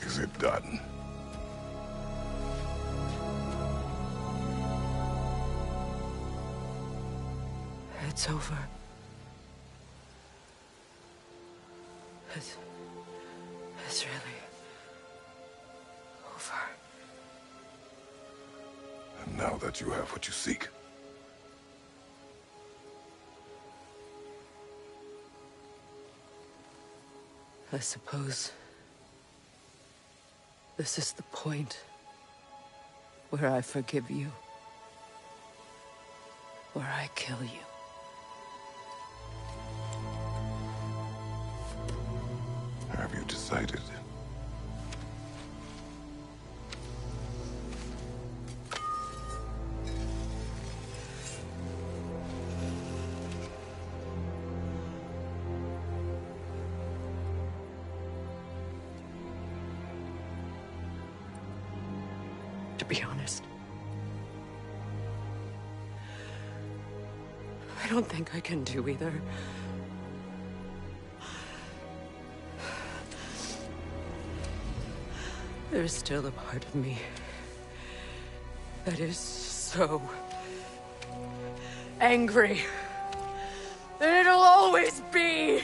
Is it done? It's over. It's really over. And now that you have what you seek, I suppose this is the point where I forgive you, where I kill you. have you decided? To be honest, I don't think I can do either. There's still a part of me that is so angry that it'll always be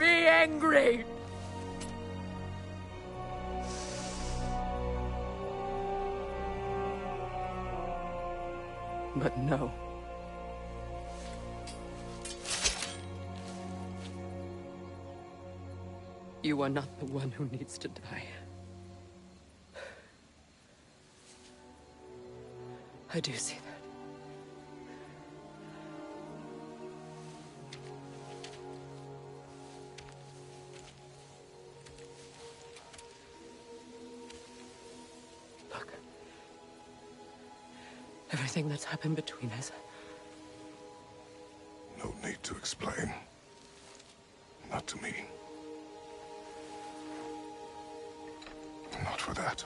angry. But no. You are not the one who needs to die. I do see that. Look. Everything that's happened between us. No need to explain. Not to me. Not for that.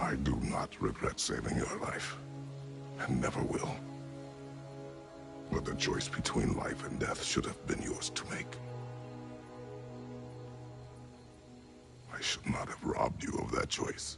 I do not regret saving your life, and never will. But the choice between life and death should have been yours to make. I should not have robbed you of that choice.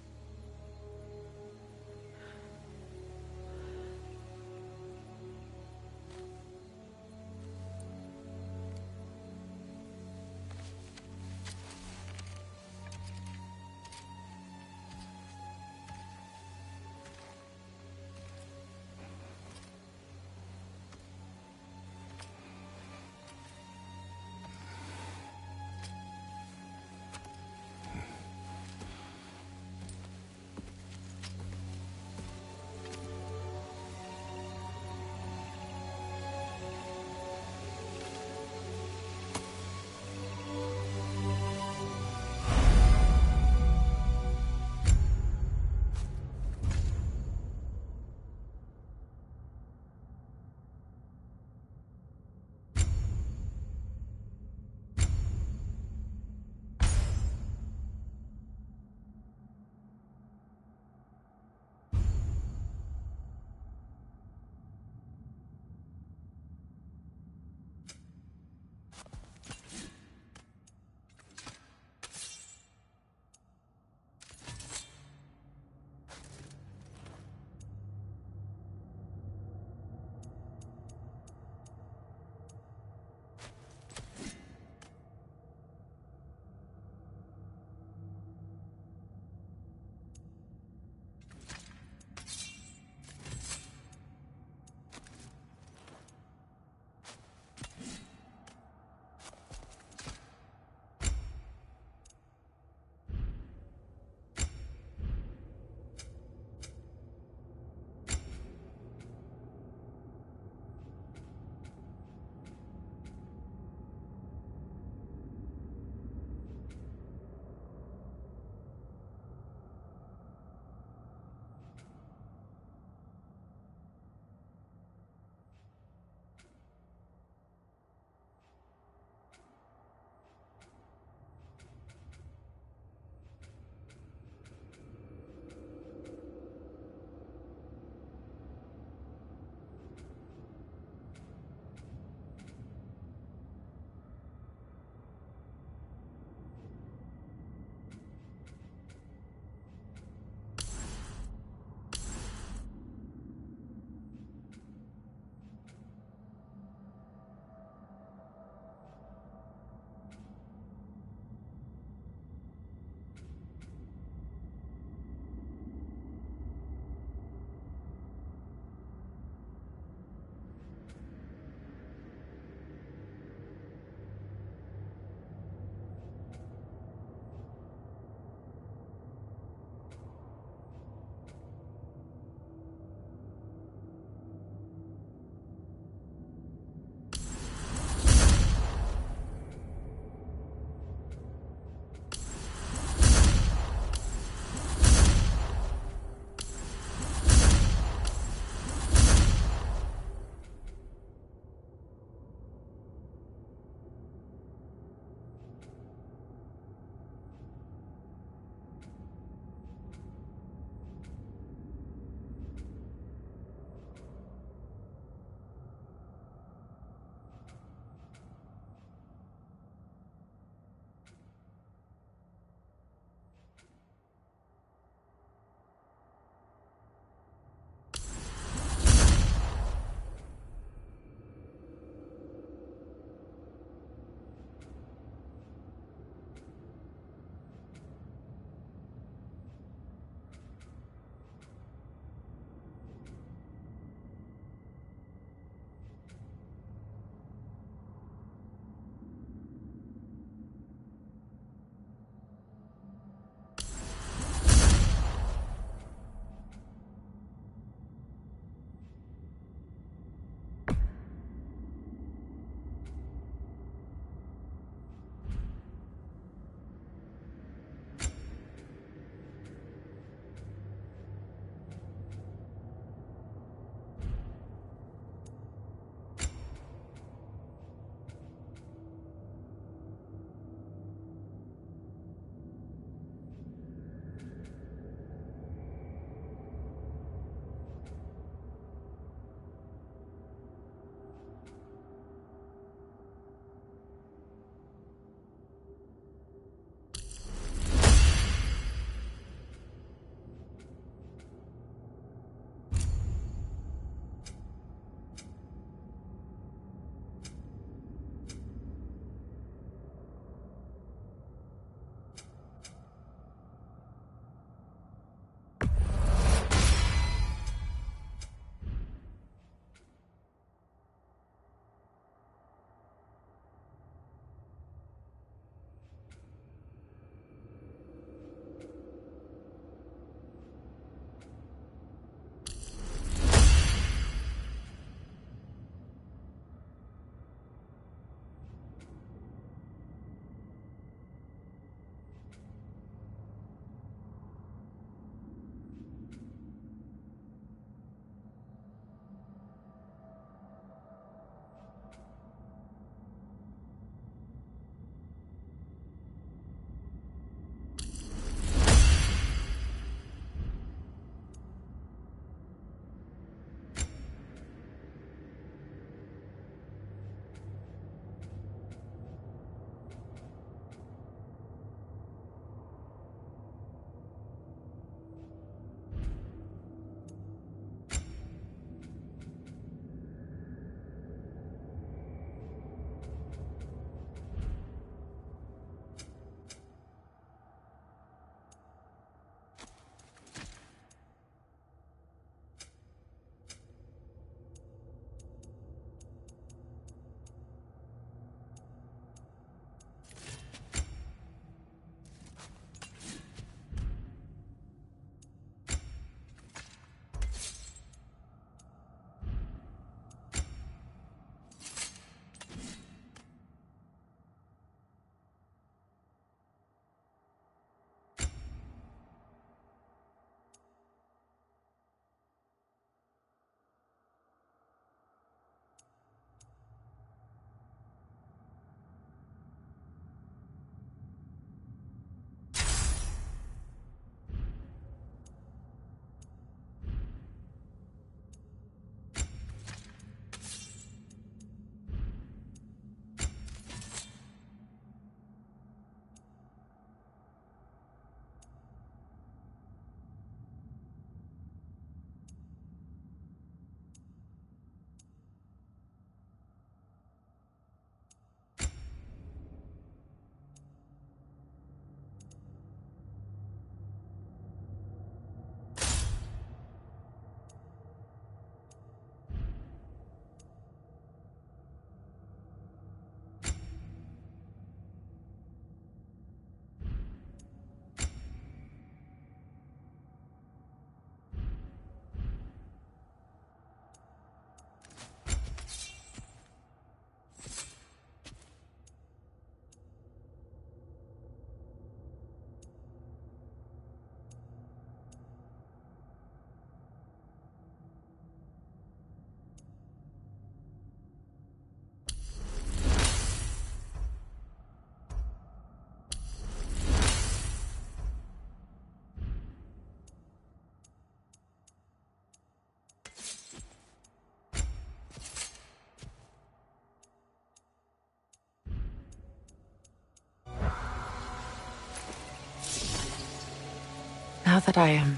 that I am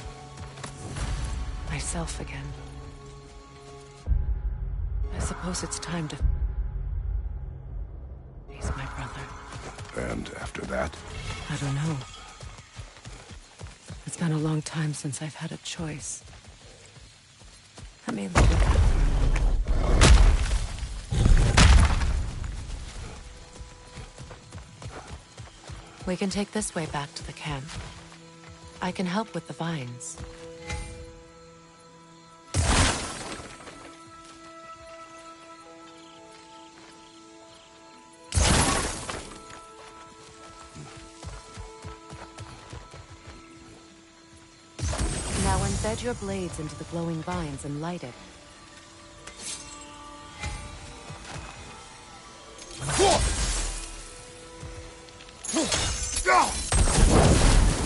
myself again, I suppose it's time to face my brother. And after that? I don't know. It's been a long time since I've had a choice. Let me look at that for a moment. We can take this way back to the camp. I can help with the vines. Now embed your blades into the glowing vines and light it.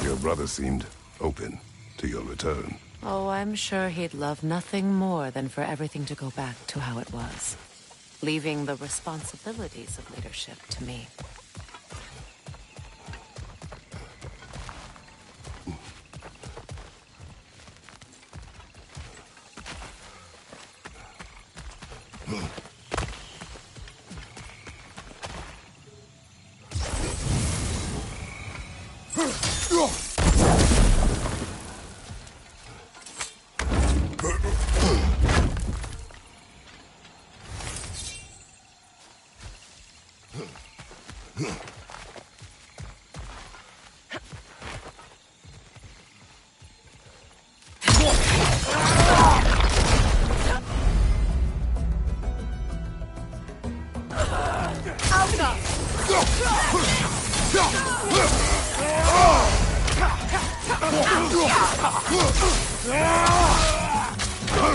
Your brother seemed open to your return. Oh, I'm sure he'd love nothing more than for everything to go back to how it was, leaving the responsibilities of leadership to me.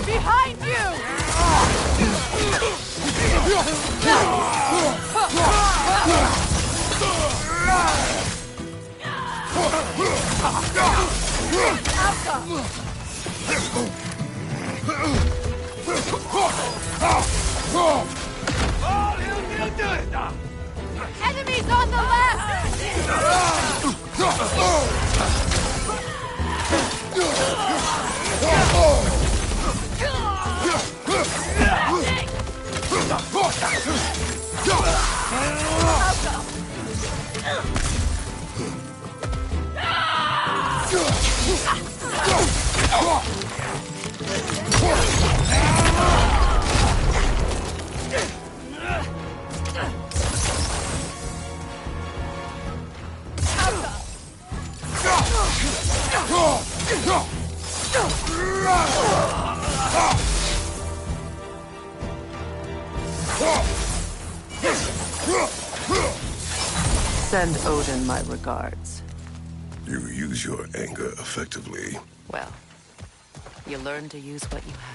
Behind you! Enemies on the left! Send Odin my regards. You use your anger effectively. Well, you learn to use what you have.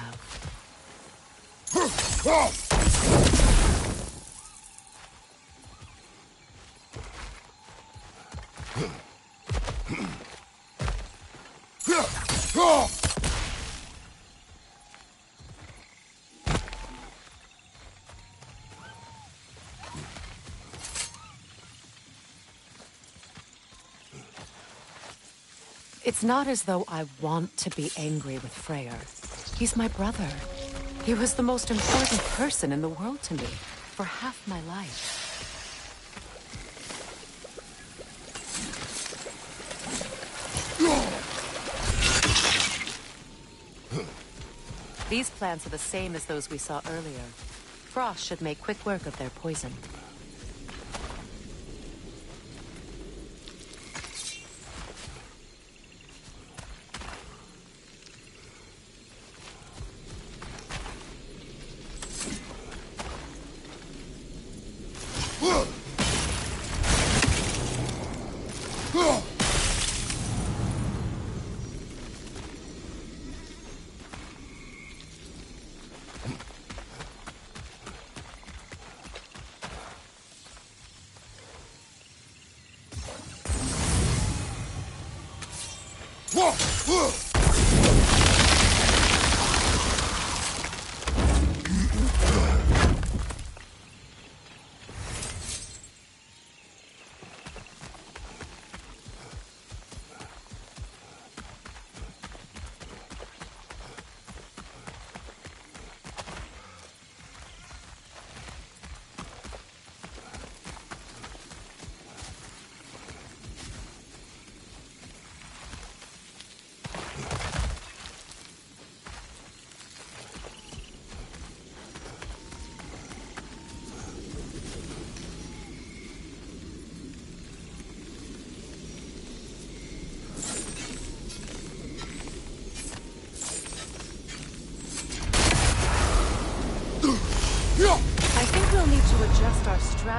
It's not as though I want to be angry with Freyr. He's my brother. He was the most important person in the world to me for half my life. These plants are the same as those we saw earlier. Frost should make quick work of their poison.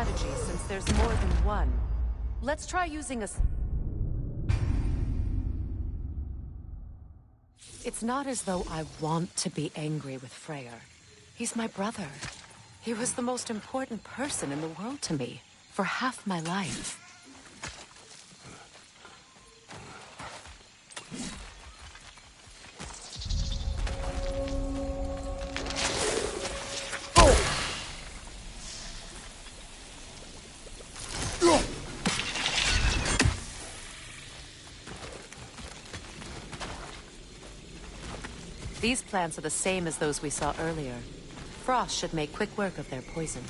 strategy since there's more than one. Let's try using a... It's not as though I want to be angry with Freyr. He's my brother. He was the most important person in the world to me for half my life. These plants are the same as those we saw earlier. Frost should make quick work of their poison.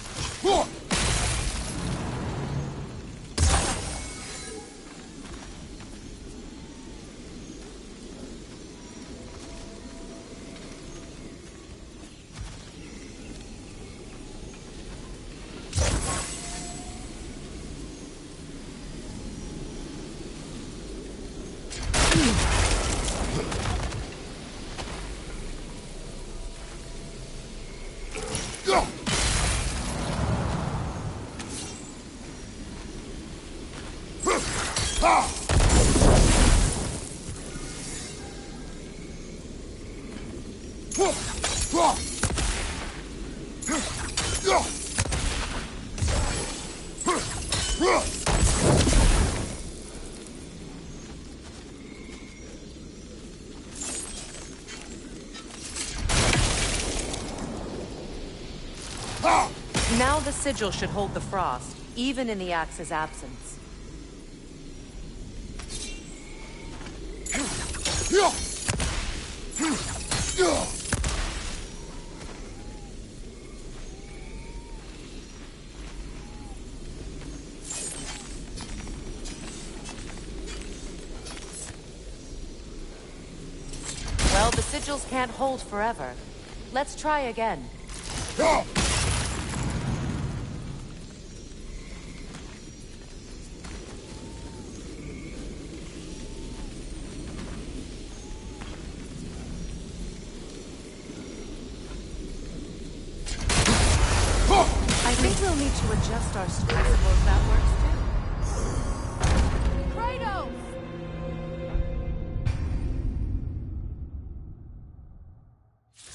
Now the sigil should hold the frost, even in the axe's absence. Well, the sigils can't hold forever. Let's try again. I think we'll need to adjust our stress. I suppose that works too. Kratos!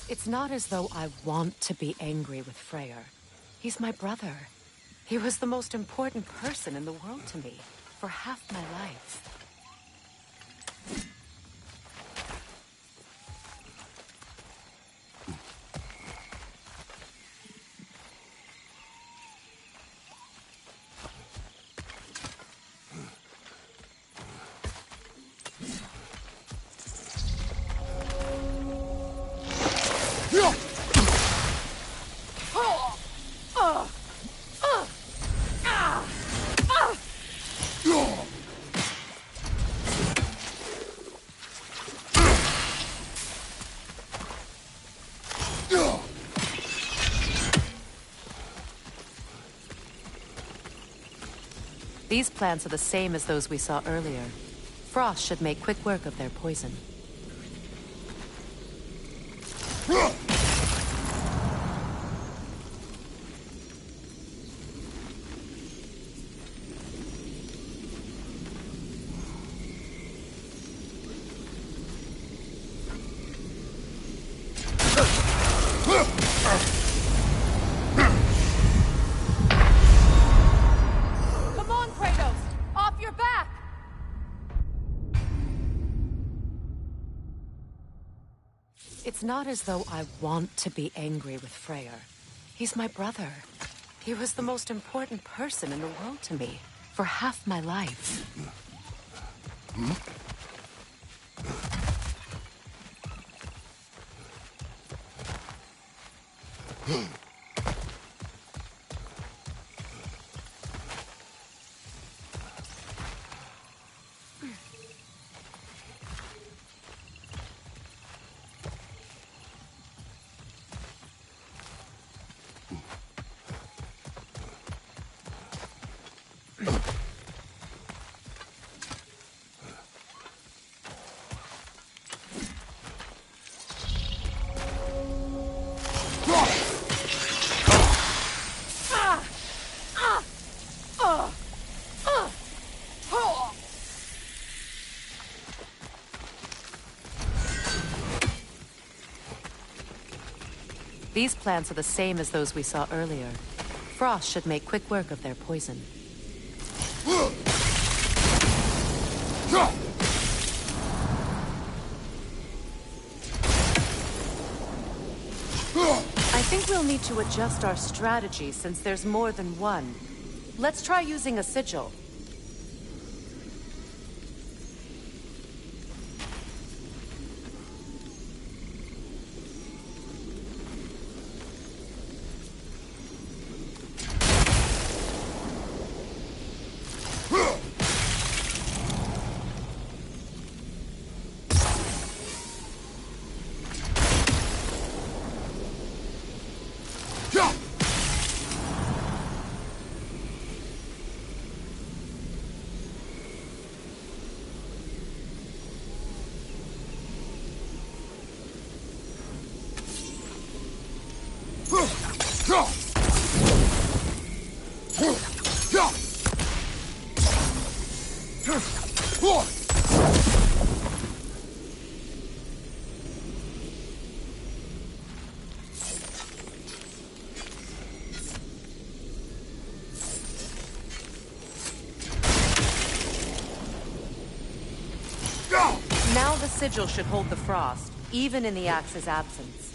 It's not as though I want to be angry with Freyr. He's my brother. He was the most important person in the world to me for half my life. These plants are the same as those we saw earlier. Frost should make quick work of their poison. It's not as though I want to be angry with Freyr. He's my brother. He was the most important person in the world to me for half my life. These plants are the same as those we saw earlier. Frost should make quick work of their poison. I think we'll need to adjust our strategy since there's more than one. Let's try using a sigil. Now the sigil should hold the frost, even in the axe's absence.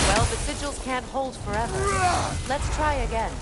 Well, the sigils can't hold forever. Let's try again.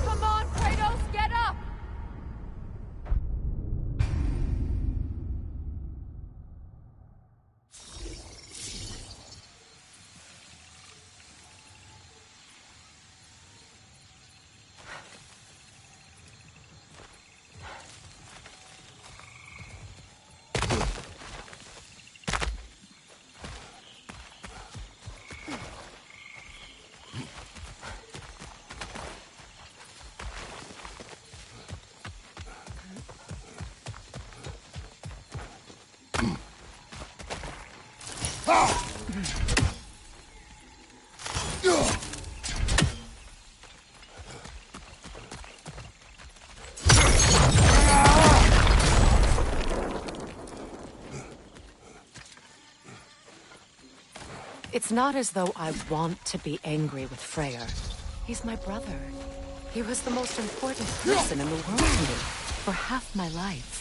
Come on, Kratos, get up! It's not as though I want to be angry with Freyr. He's my brother. He was the most important person in the world to me for half my life.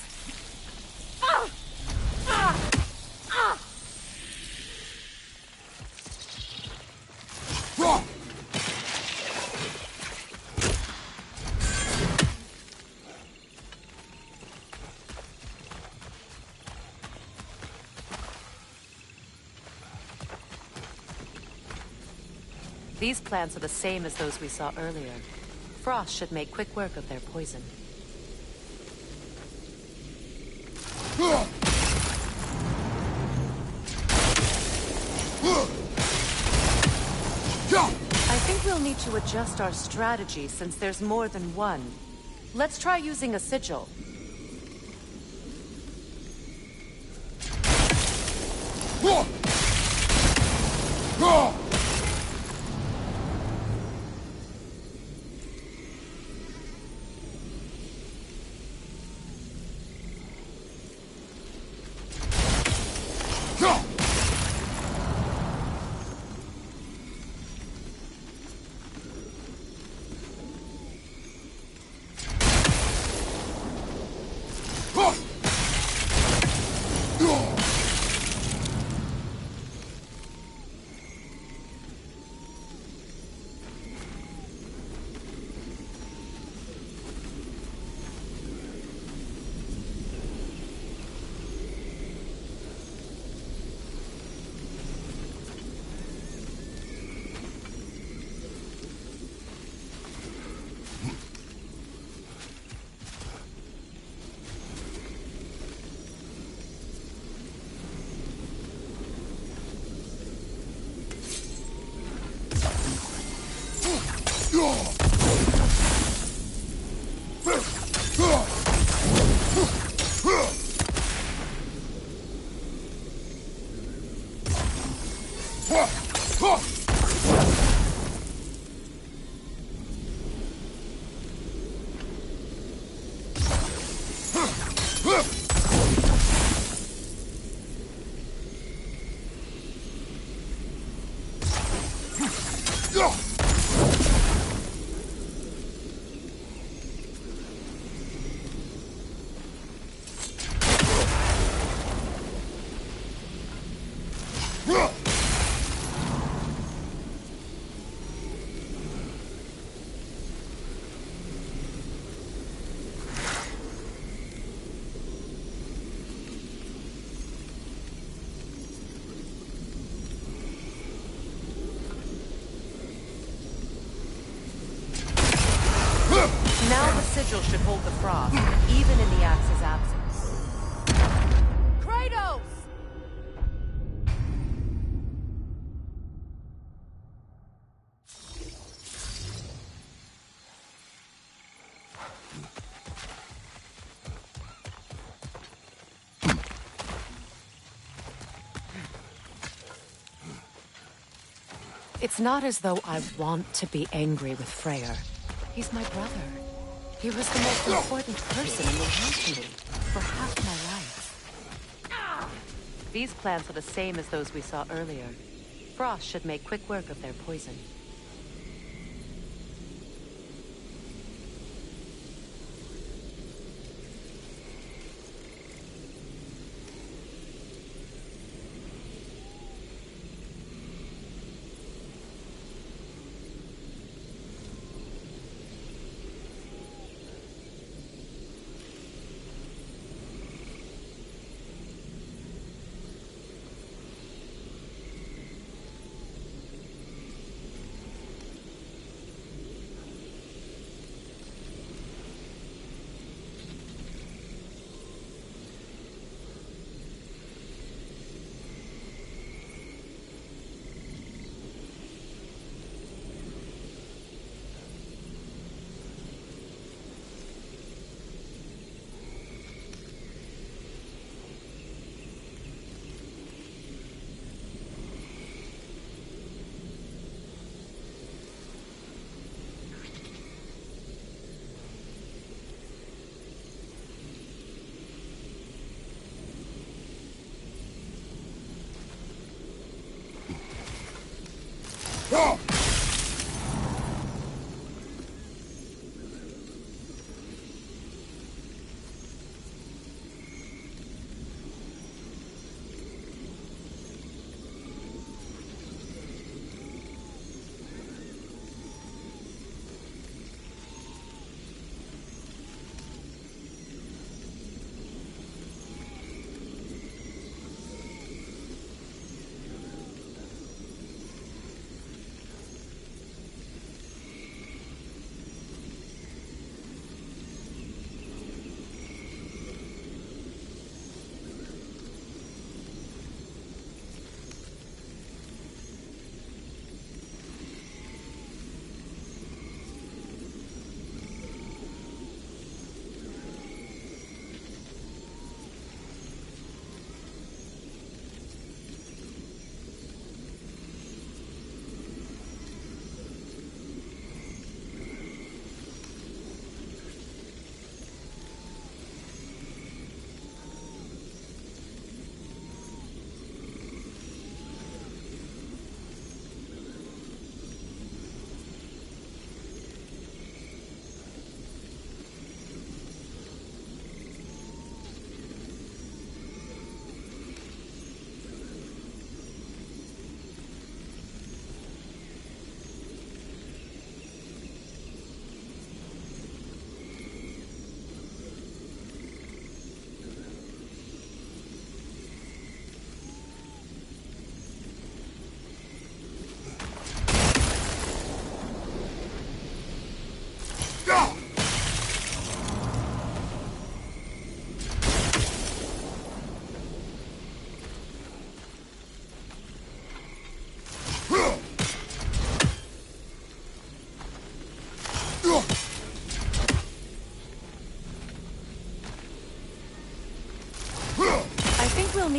These plants are the same as those we saw earlier. Frost should make quick work of their poison. I think we'll need to adjust our strategy since there's more than one. Let's try using a sigil. Go! Now the sigil should hold the frost, even in the axe's absence. Kratos! It's not as though I want to be angry with Freyr. He's my brother. He was the most important person in the world to me for half my life. These plants are the same as those we saw earlier. Frost should make quick work of their poison.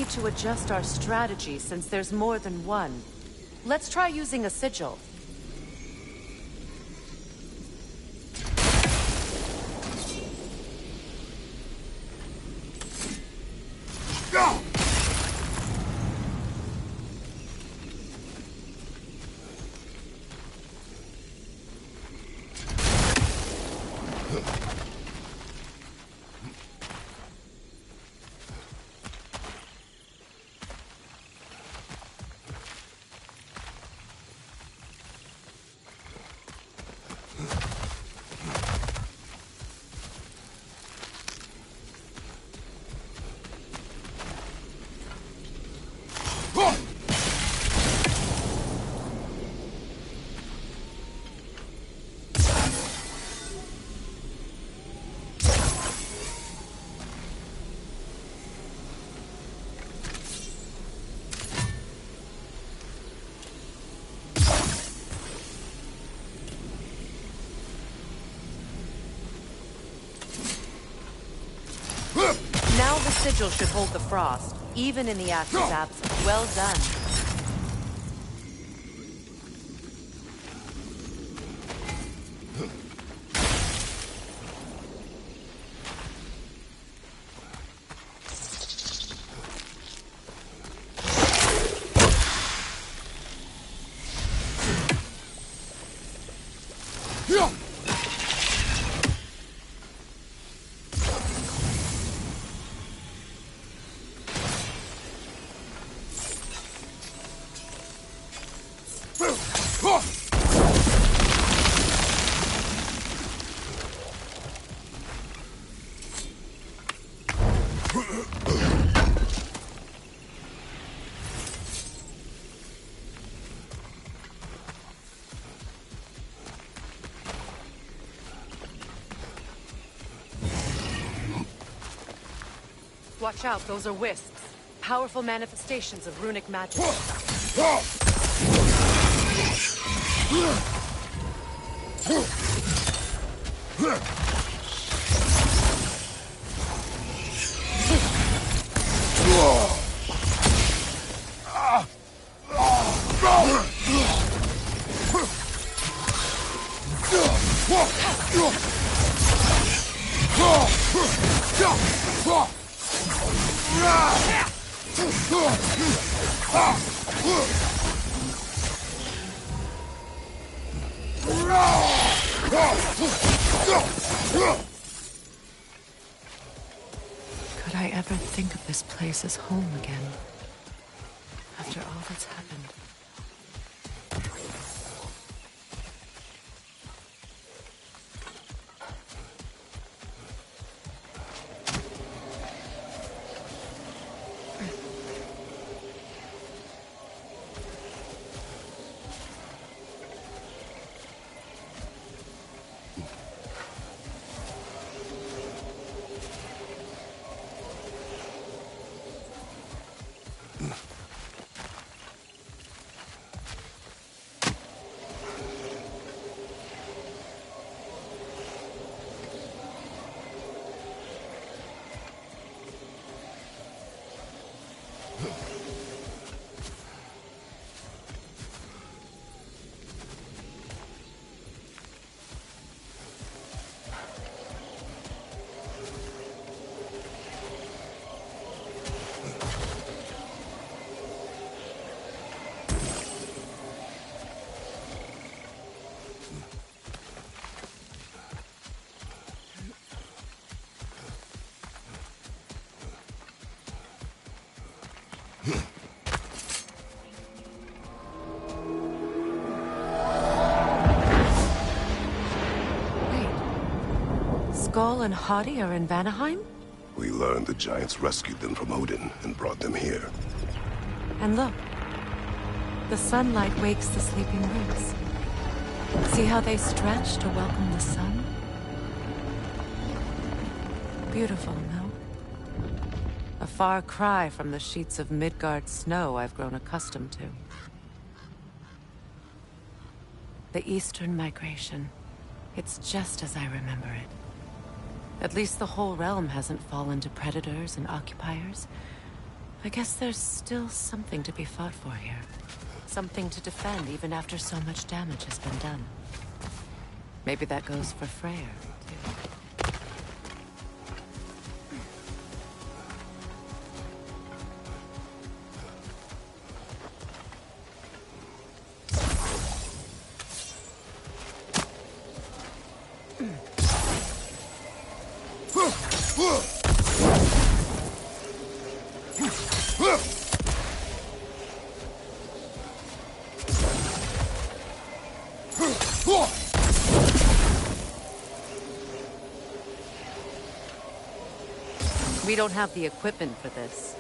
need to adjust our strategy since there's more than one. Let's try using a sigil. Now the sigil should hold the frost, even in the axe's absence. Well done. Watch out, those are wisps. Powerful manifestations of runic magic. Could I ever think of this place as home again? After all that's happened. Skull and Hati are in Vanaheim? We learned the giants rescued them from Odin and brought them here. And look, the sunlight wakes the sleeping roots. See how they stretch to welcome the sun? Beautiful, no? A far cry from the sheets of Midgard snow I've grown accustomed to. The Eastern migration. It's just as I remember it. At least the whole realm hasn't fallen to predators and occupiers. I guess there's still something to be fought for here. Something to defend even after so much damage has been done. Maybe that goes for Freyr, too. We don't have the equipment for this.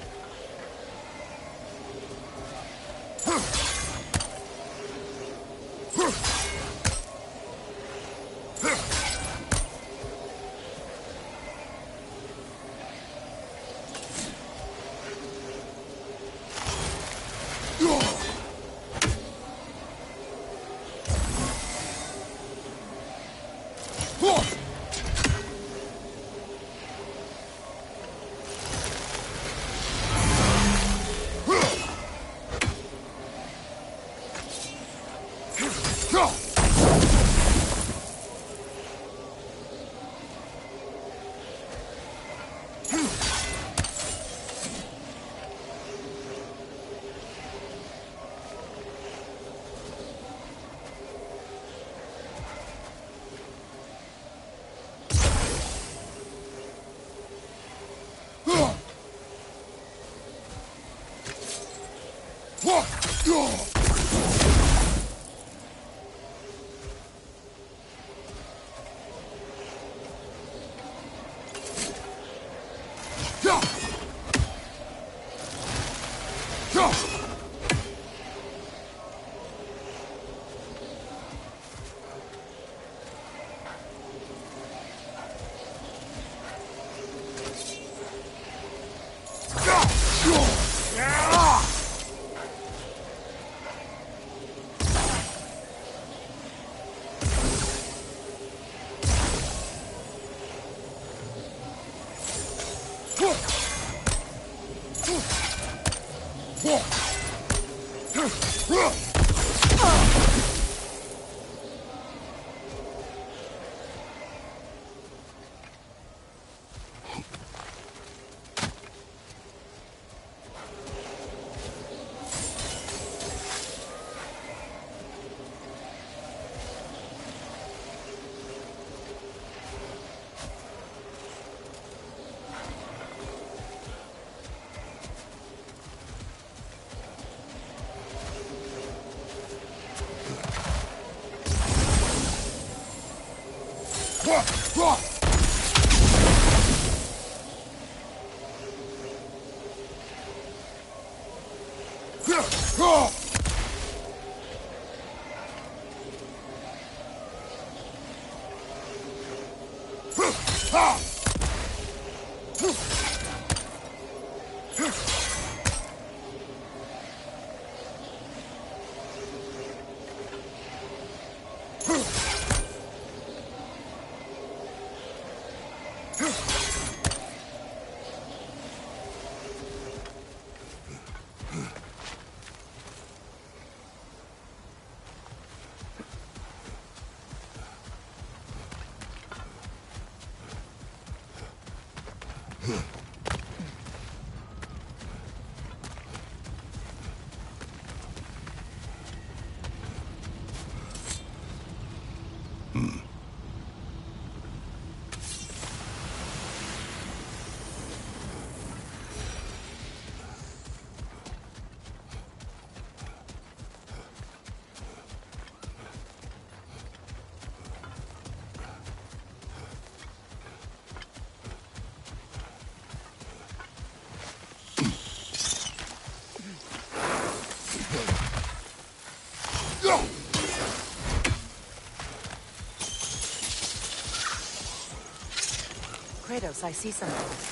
Kratos, I see something.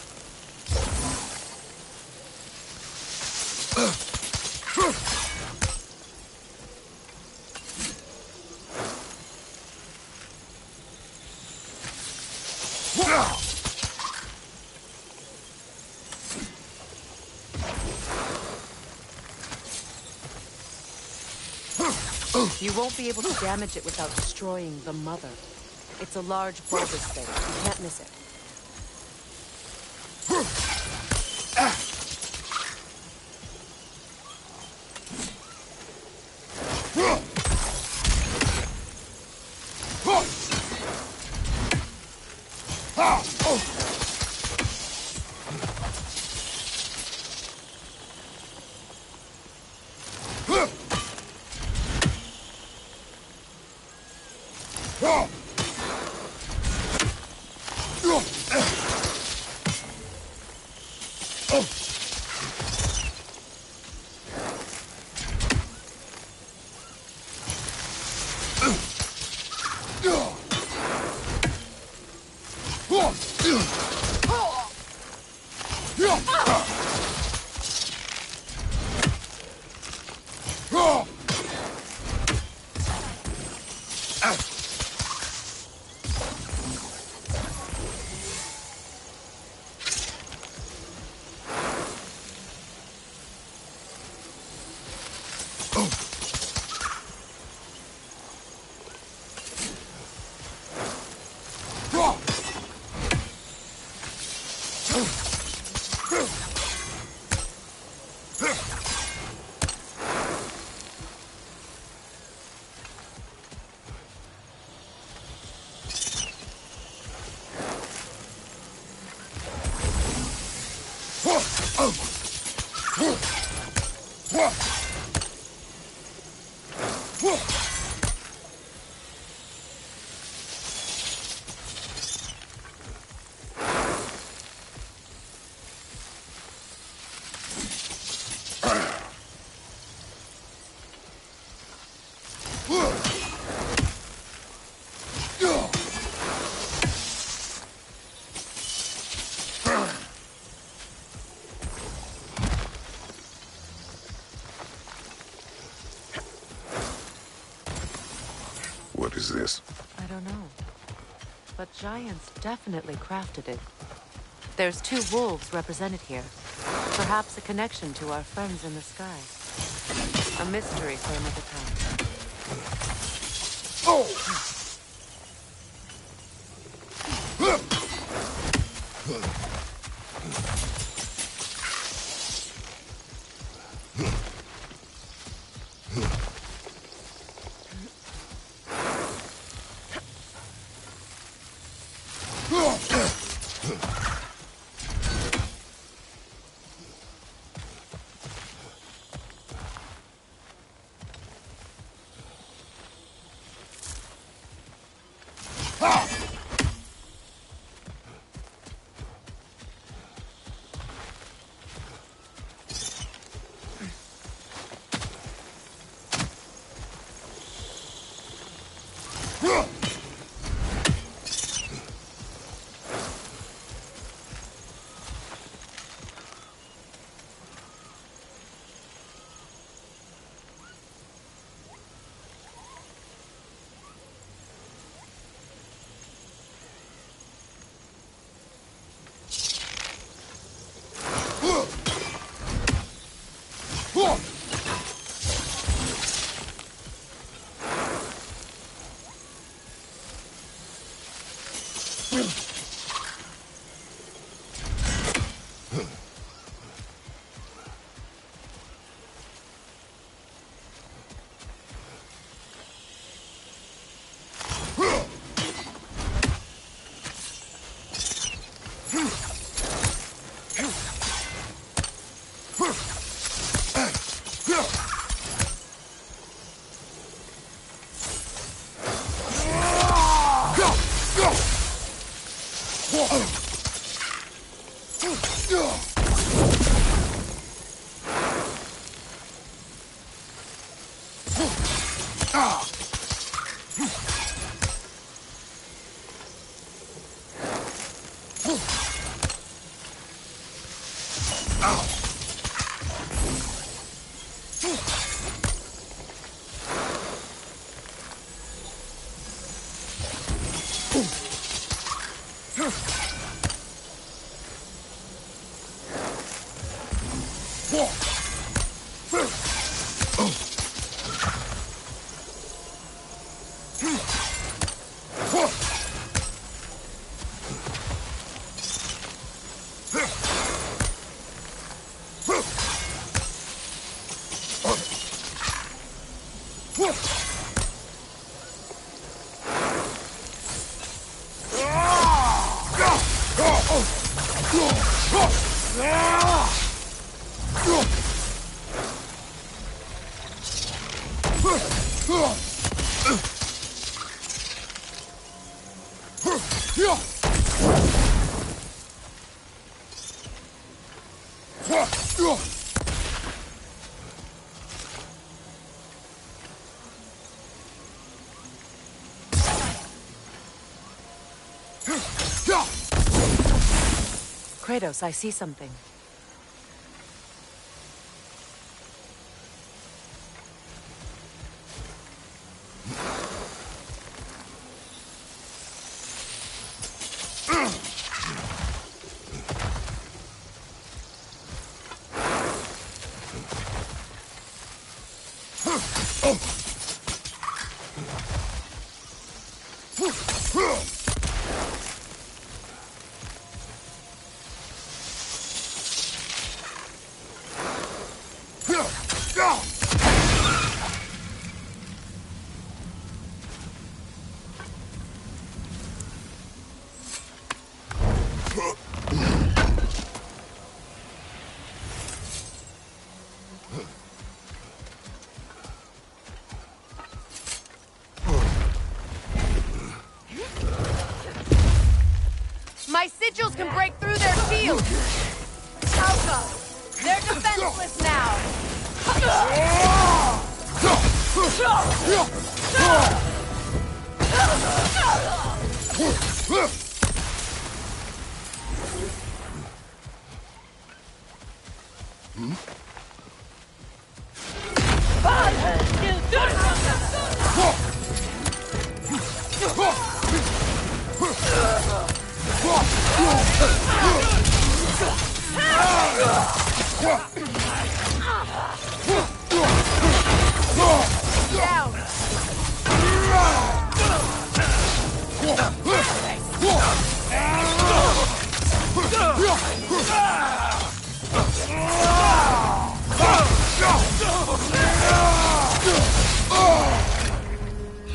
You won't be able to damage it without destroying the mother. It's a large bulbous thing. You can't miss it. What is this? I don't know. But giants definitely crafted it. There's 2 wolves represented here. Perhaps a connection to our friends in the sky. A mystery for another time. Kratos, I see something. My sigils can break through their shields! Alka! They're defenseless now!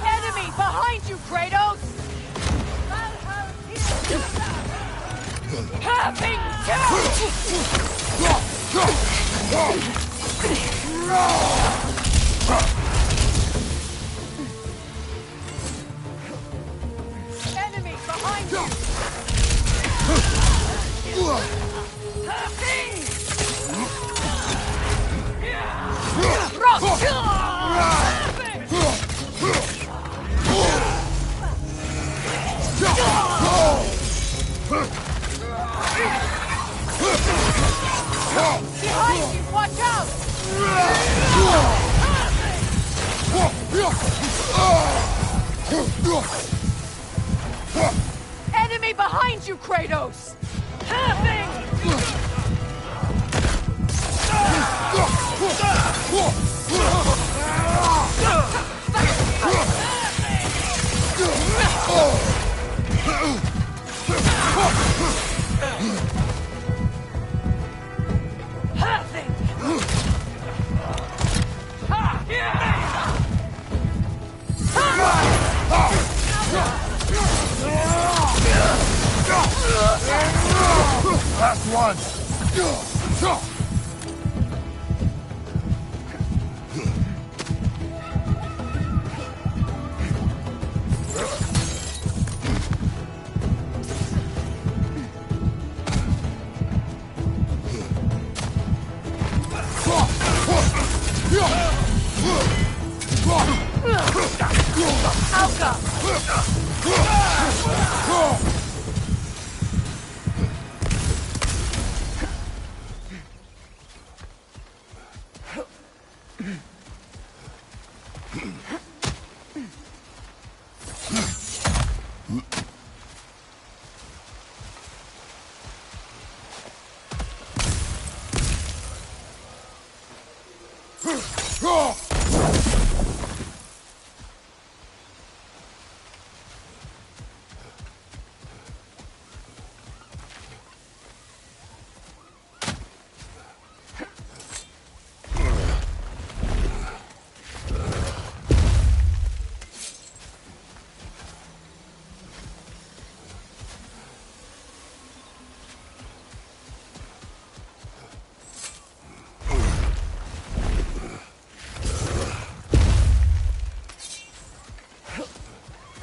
Enemy behind you, Kratos! Having enemy behind you! Behind you, watch out! Enemy behind you, Kratos! Last one! Alka!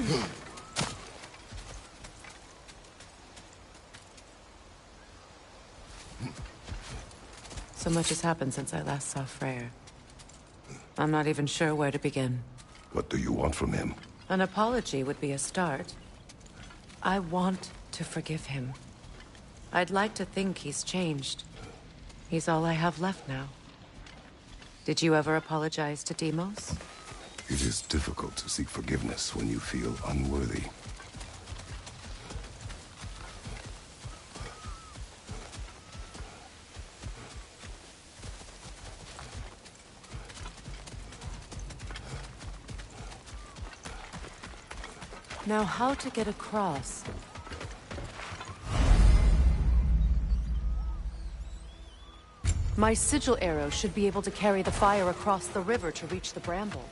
So much has happened since I last saw Freyr. I'm not even sure where to begin. What do you want from him? An apology would be a start. I want to forgive him. I'd like to think he's changed. He's all I have left now. Did you ever apologize to Deimos? It is difficult to seek forgiveness when you feel unworthy. Now, how to get across? My sigil arrow should be able to carry the fire across the river to reach the bramble.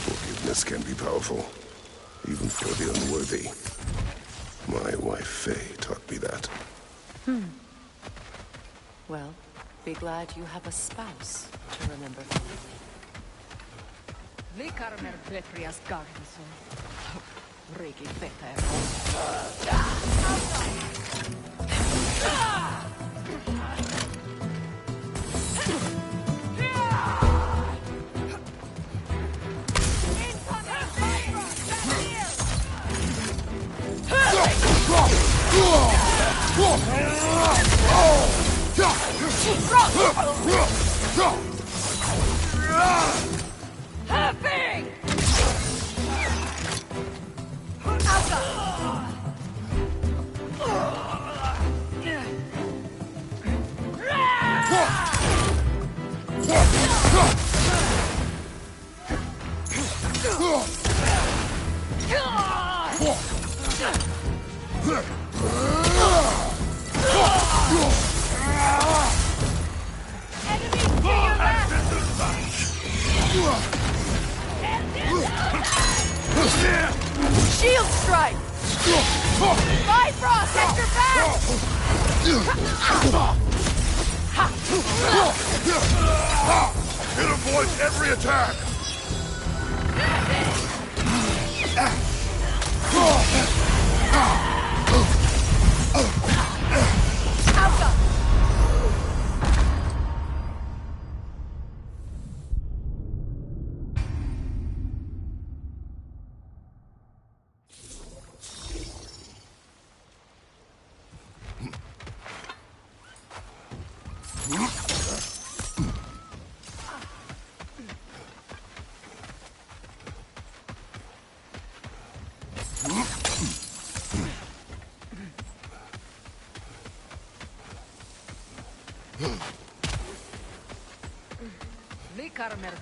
Forgiveness can be powerful, even for the unworthy. My wife Faye taught me that. Well, be glad you have a spouse to remember. Vikarmer Petrias Garnison. Riki Peter. Bifrost, at your back! It avoids every attack!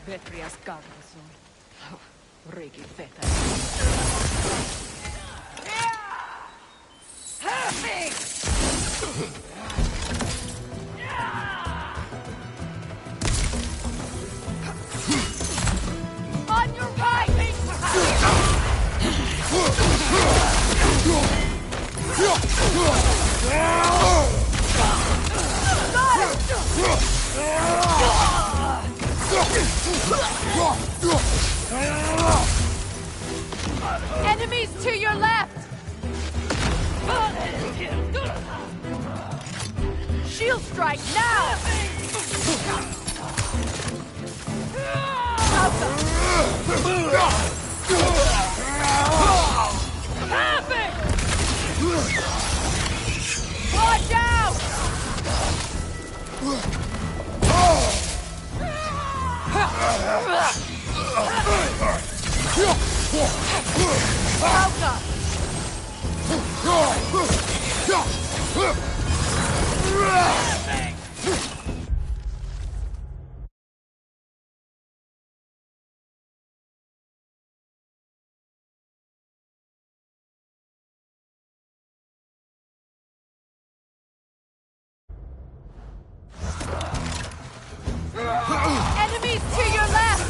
mythical garrison. Regi feta. On your right! Enemies to your left! Shield strike now! Watch out! Enemies to your left!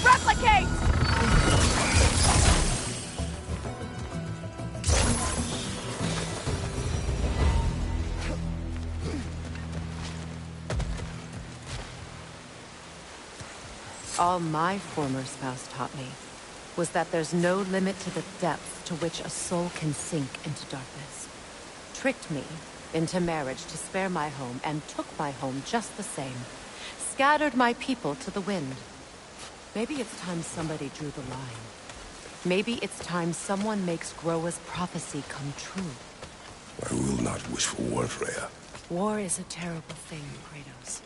Replicate! All my former spouse taught me was that there's no limit to the depth to which a soul can sink into darkness. Tricked me into marriage to spare my home and took my home just the same. Scattered my people to the wind. Maybe it's time somebody drew the line. Maybe it's time someone makes Groa's prophecy come true. I will not wish for war, Freya. War is a terrible thing, Kratos.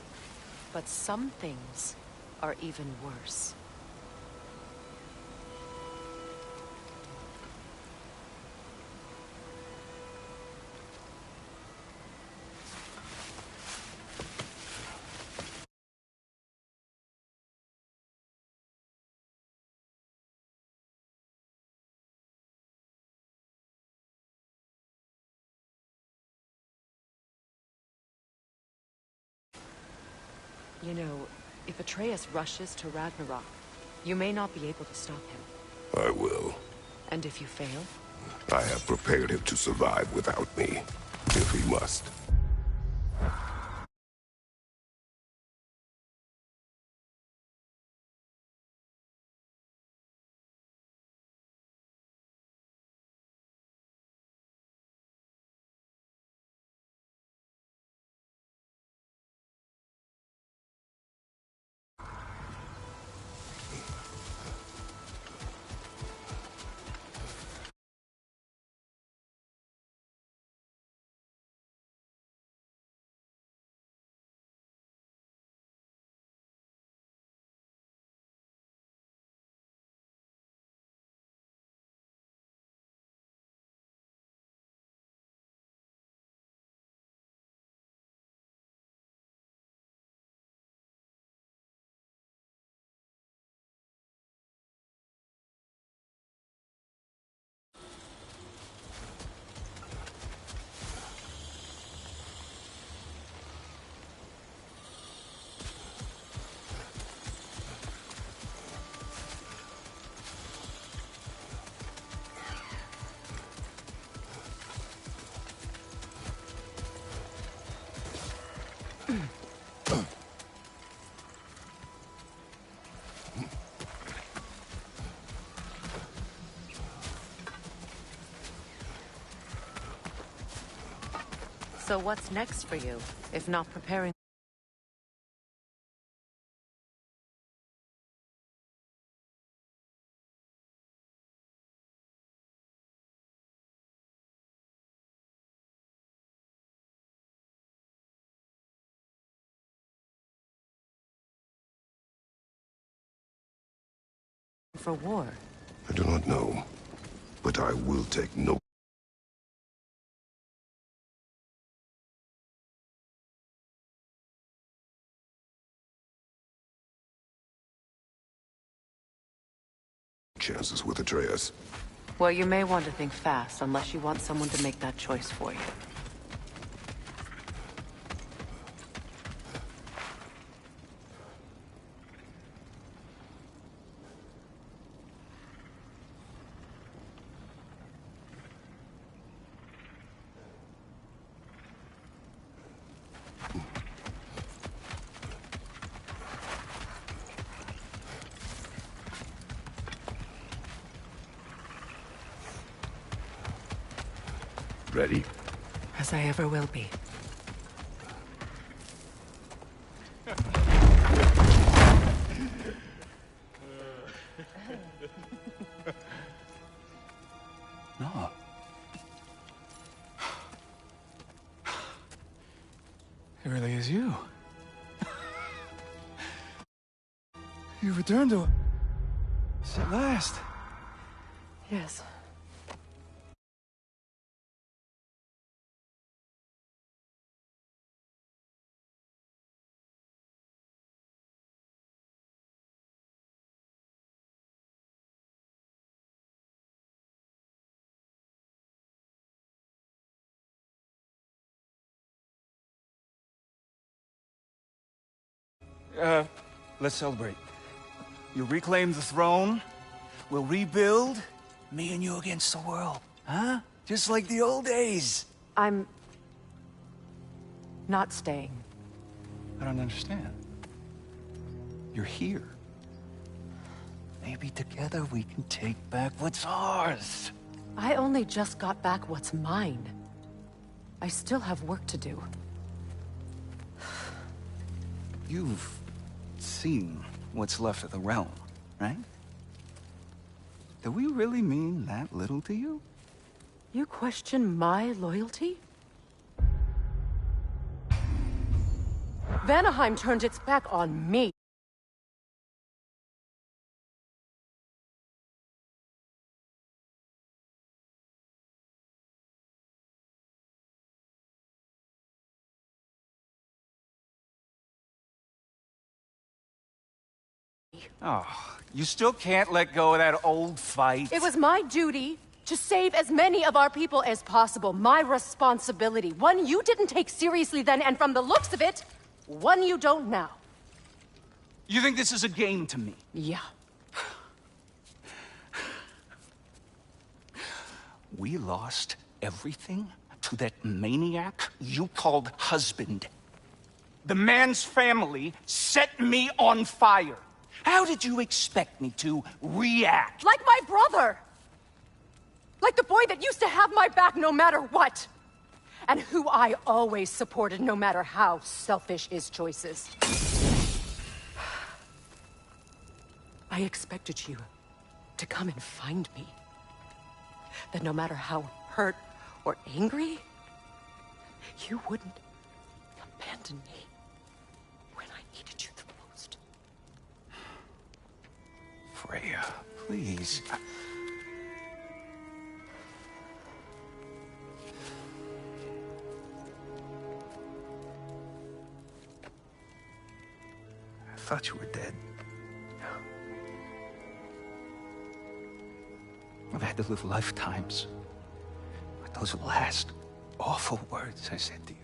But some things are even worse. You know, if Atreus rushes to Ragnarok, you may not be able to stop him. I will. And if you fail? I have prepared him to survive without me, if he must. So what's next for you, if not preparing for war? I do not know, but I will take no chances with Atreus. Well, you may want to think fast, unless you want someone to make that choice for you. Ready? As I ever will be. No. It really is you. You returned to us at last. Yes. Let's celebrate. You reclaim the throne, we'll rebuild, me and you against the world. Huh? Just like the old days. I'm not staying. I don't understand. You're here. Maybe together we can take back what's ours. I only just got back what's mine. I still have work to do. You've seen what's left of the realm, right? Do we really mean that little to you? You question my loyalty? Vanaheim turned its back on me. Oh, you still can't let go of that old fight? It was my duty to save as many of our people as possible. My responsibility. One you didn't take seriously then, and from the looks of it, one you don't now. You think this is a game to me? Yeah. We lost everything to that maniac you called husband. The man's family set me on fire. How did you expect me to react? Like my brother! Like the boy that used to have my back no matter what! And who I always supported no matter how selfish his choices. I expected you to come and find me. That no matter how hurt or angry, you wouldn't abandon me when I needed you the most. Freya, please. I thought you were dead. I've had to live lifetimes with those last awful words I said to you.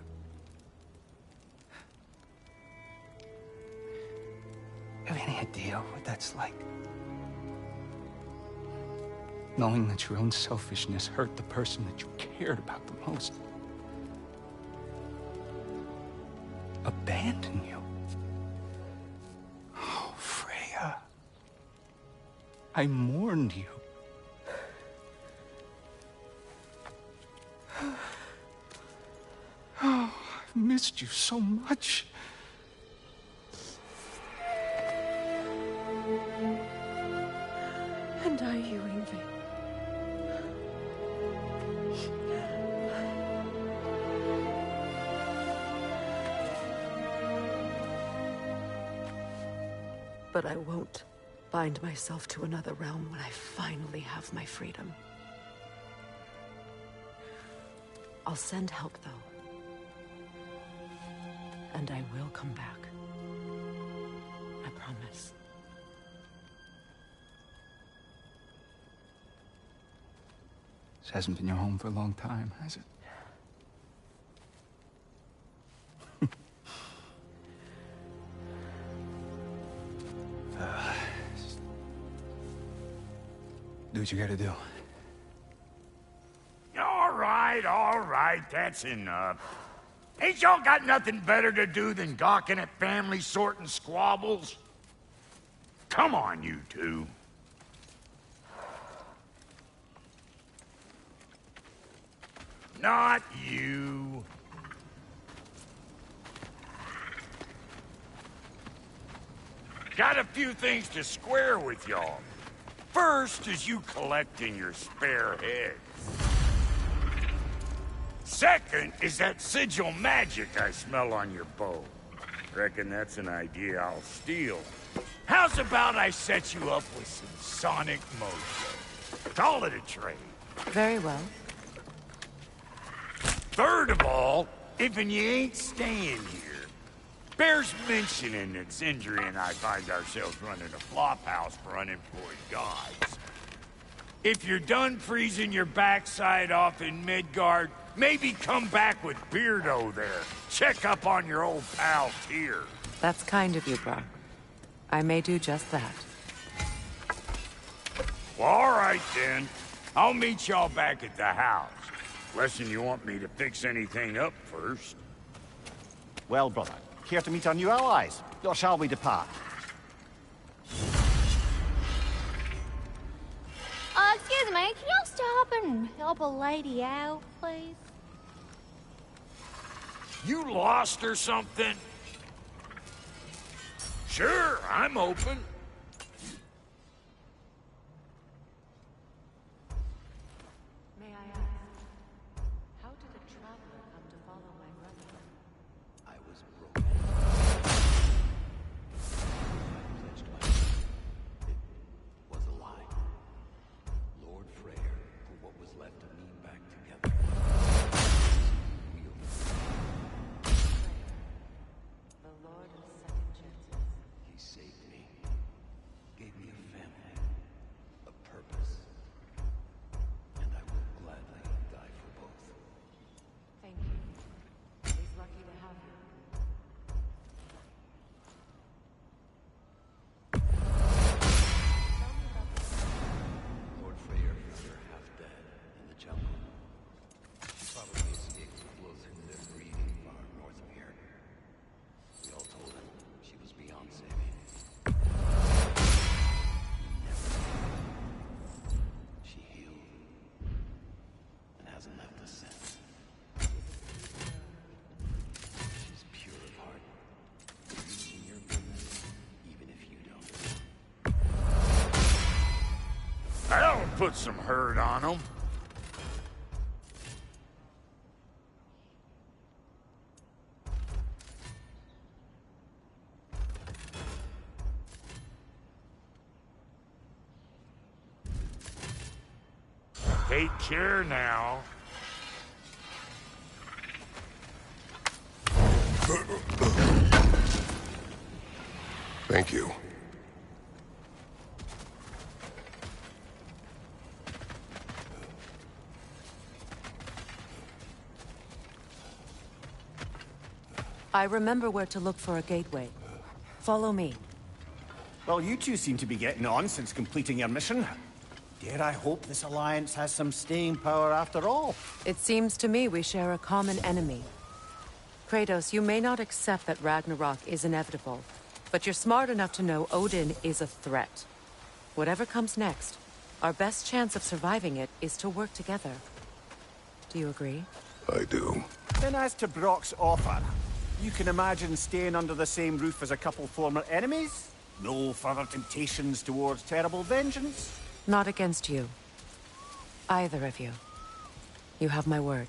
You have any idea what that's like? Knowing that your own selfishness hurt the person that you cared about the most. Abandon you. Oh, Freya. I mourned you. Oh, I've missed you so much. And I you, Yngvi. But I won't bind myself to another realm when I finally have my freedom. I'll send help, though. And I will come back. I promise. This hasn't been your home for a long time, has it? Do what you gotta do. All right, that's enough. Ain't y'all got nothing better to do than gawking at family sorting squabbles? Come on, you two. Not you. Got a few things to square with y'all. First is you collecting your spare heads. Second is that sigil magic I smell on your bow. Reckon that's an idea I'll steal. How's about I set you up with some sonic mojo? Call it a trade. Very well. Third of all, if you ain't staying here, bears mentioning that Sindri and I find ourselves running a flop house for unemployed gods. If you're done freezing your backside off in Midgard, maybe come back with Beardo there. Check up on your old pal Tyr. That's kind of you, Brock. I may do just that. Well, all right then. I'll meet y'all back at the house. Unless you want me to fix anything up first. Well, brother, care to meet our new allies? Or shall we depart? Excuse me, can y'all stop and help a lady out, please? You lost or something? Sure, I'm open. May I ask, how did a traveler come to follow my brother? I was broken. I pledged myself. It was a lie. Lord Freyr put what was left of me back together. The Lord of Second Chances. He saved me. put some hurt on them. Take care now. Thank you. I remember where to look for a gateway. Follow me. Well, you two seem to be getting on since completing your mission. Dare I hope this alliance has some staying power after all? It seems to me we share a common enemy. Kratos, you may not accept that Ragnarok is inevitable, but you're smart enough to know Odin is a threat. Whatever comes next, our best chance of surviving it is to work together. Do you agree? I do. Then as to Brock's offer, you can imagine staying under the same roof as a couple former enemies? No further temptations towards terrible vengeance? Not against you. Either of you. You have my word.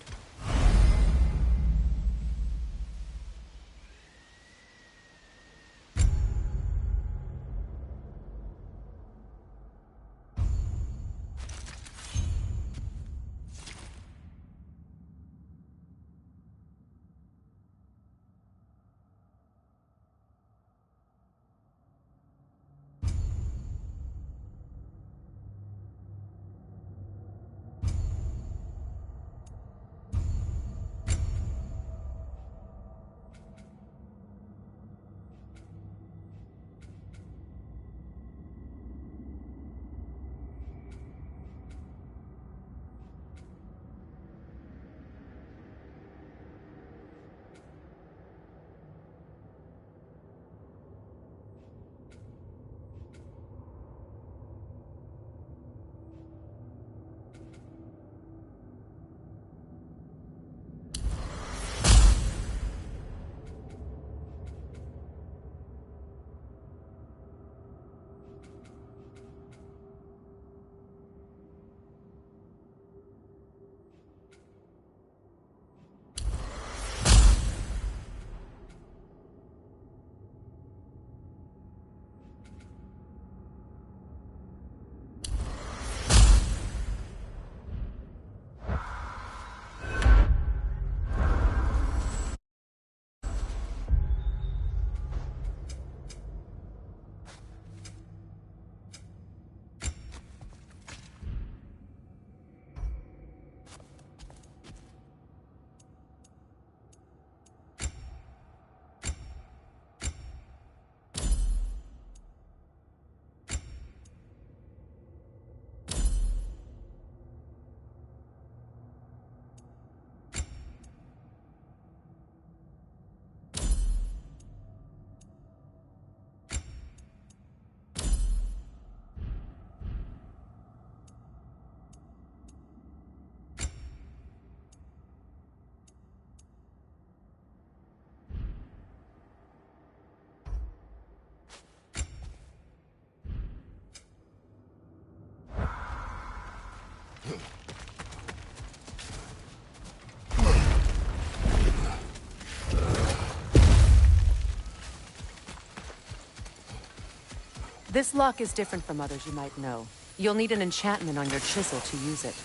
This lock is different from others you might know. You'll need an enchantment on your chisel to use it.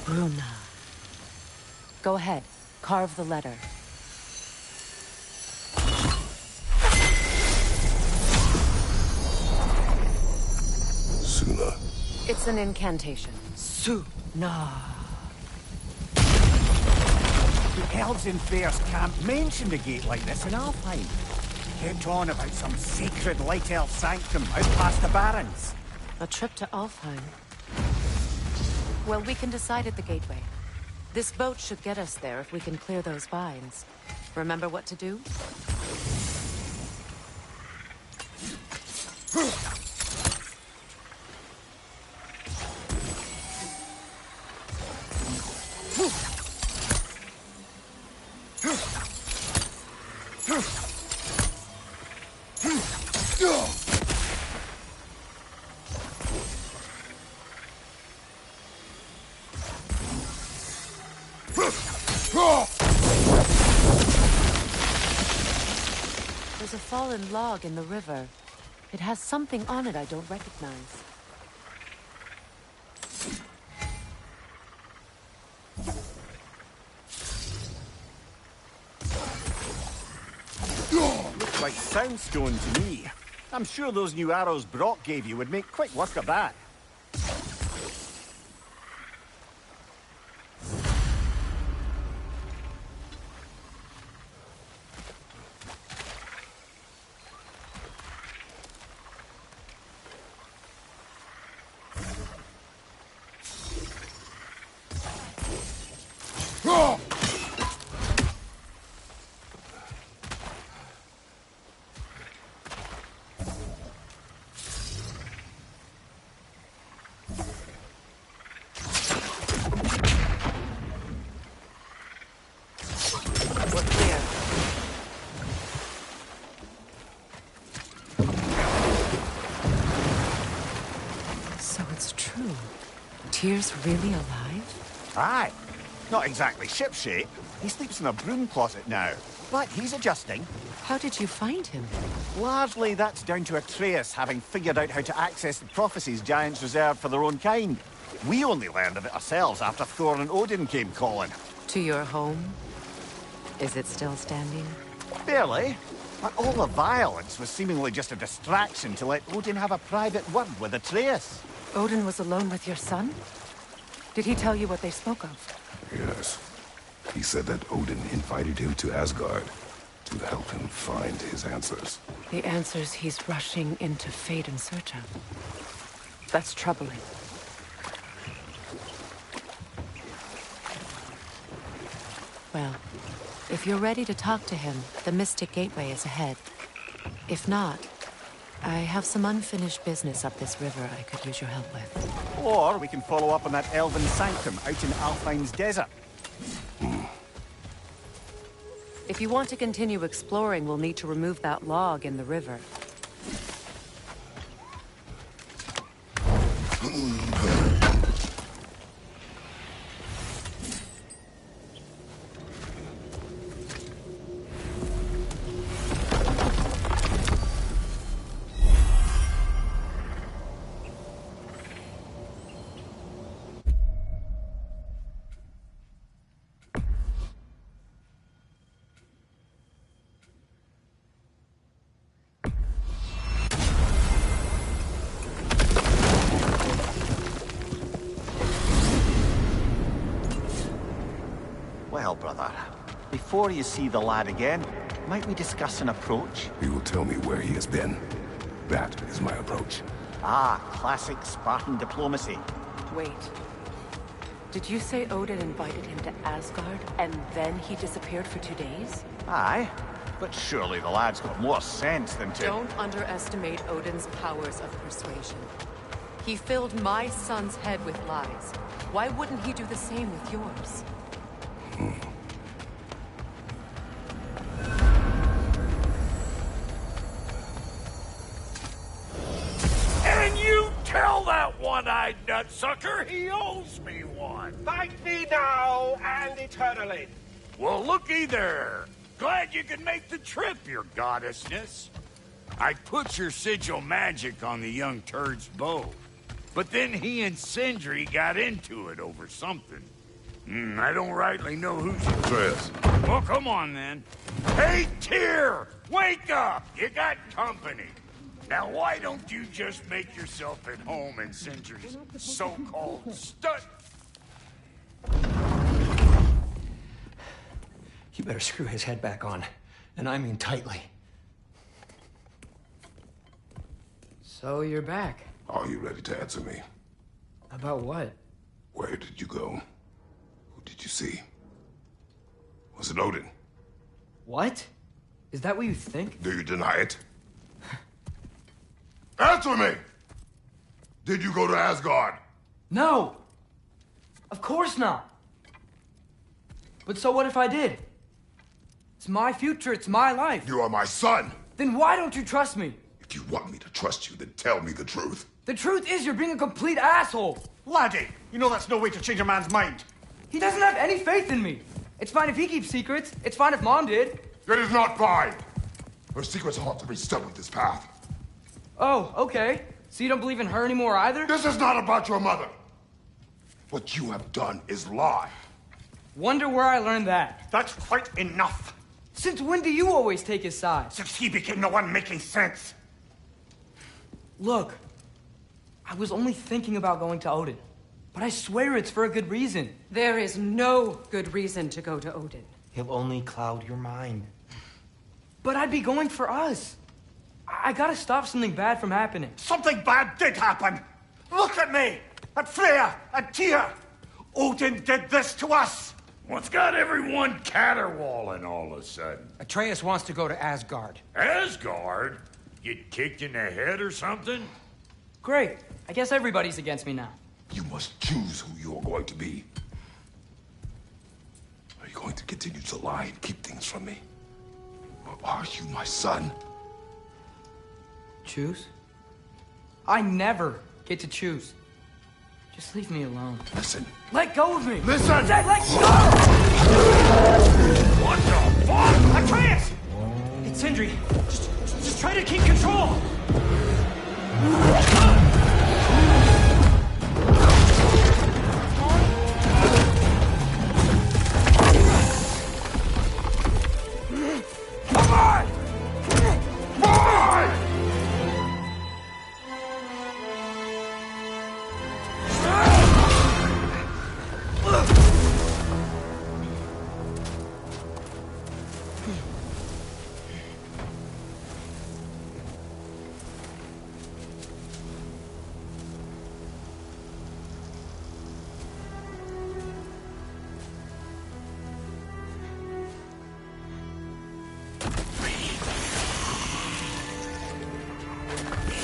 Bruna. Go ahead. Carve the letter. Suna. It's an incantation. Suna. The elves in Fairs can't mention a gate like this in Alpine. Kept on about some sacred light elf sanctum out past the Barrens. A trip to Alfheim. Well, we can decide at the gateway. This boat should get us there if we can clear those vines. Remember what to do? There's a fallen log in the river. It has something on it I don't recognize. Looks like soundstone to me. I'm sure those new arrows Brock gave you would make quick work of that. Tyr's really alive? Aye. Not exactly shipshape. He sleeps in a broom closet now. But he's adjusting. How did you find him? Largely that's down to Atreus having figured out how to access the prophecies giants reserved for their own kind. We only learned of it ourselves after Thor and Odin came calling. To your home? Is it still standing? Barely. But all the violence was seemingly just a distraction to let Odin have a private word with Atreus. Odin was alone with your son? Did he tell you what they spoke of? Yes. He said that Odin invited him to Asgard to help him find his answers. The answers he's rushing into fate in search of. That's troubling. Well, if you're ready to talk to him, the Mystic Gateway is ahead. If not, I have some unfinished business up this river I could use your help with. Or we can follow up on that elven sanctum out in Alfine's desert. If you want to continue exploring, we'll need to remove that log in the river. Well, brother, before you see the lad again, might we discuss an approach? He will tell me where he has been. That is my approach. Ah, classic Spartan diplomacy. Wait. Did you say Odin invited him to Asgard, and then he disappeared for 2 days? Aye, but surely the lad's got more sense than to... Don't underestimate Odin's powers of persuasion. He filled my son's head with lies. Why wouldn't he do the same with yours? And you tell that one-eyed nutsucker he owes me one. Thank thee now and eternally. Well, looky there. Glad you could make the trip, your goddessness. I put your sigil magic on the young turd's bow, but then he and Sindri got into it over something. I don't rightly know who's... Atreus. Well, come on, then. Hey, Tyr! Wake up! You got company. Now, why don't you just make yourself at home in Sindri's so-called stud... You better screw his head back on. And I mean tightly. So you're back. Are you ready to answer me? About what? Where did you go? Who did you see? Was it Odin? What? Is that what you think? Do you deny it? Answer me! Did you go to Asgard? No! Of course not! But so what if I did? It's my future, it's my life. You are my son! Then why don't you trust me? If you want me to trust you, then tell me the truth. The truth is you're being a complete asshole! Laddie, you know that's no way to change a man's mind. He doesn't have any faith in me. It's fine if he keeps secrets. It's fine if Mom did. That is not fine. Her secrets ought to be studied this path. Oh, okay. So you don't believe in her anymore either? This is not about your mother. What you have done is lie. Wonder where I learned that. That's quite enough. Since when do you always take his side? Since he became the one making sense. Look, I was only thinking about going to Odin. But I swear it's for a good reason. There is no good reason to go to Odin. He'll only cloud your mind. But I'd be going for us. I gotta stop something bad from happening. Something bad did happen. Look at me, at Freya, at Tyr. Odin did this to us. What's got everyone caterwauling all of a sudden? Atreus wants to go to Asgard. Asgard? Get kicked in the head or something? Great. I guess everybody's against me now. You must choose who you're going to be. Are you going to continue to lie and keep things from me? Or are you my son? Choose? I never get to choose. Just leave me alone. Listen. Let go of me! Listen! I said let go! What the fuck? Atreus! It's Sindri. Just try to keep control! Come on! Come on!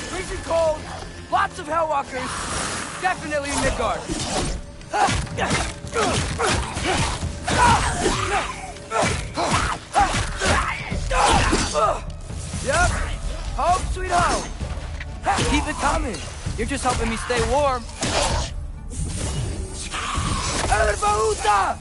Freezing cold, lots of Hellwalkers, definitely in Midgard. Yep, home sweet home. Keep it coming. You're just helping me stay warm. Erbaúta!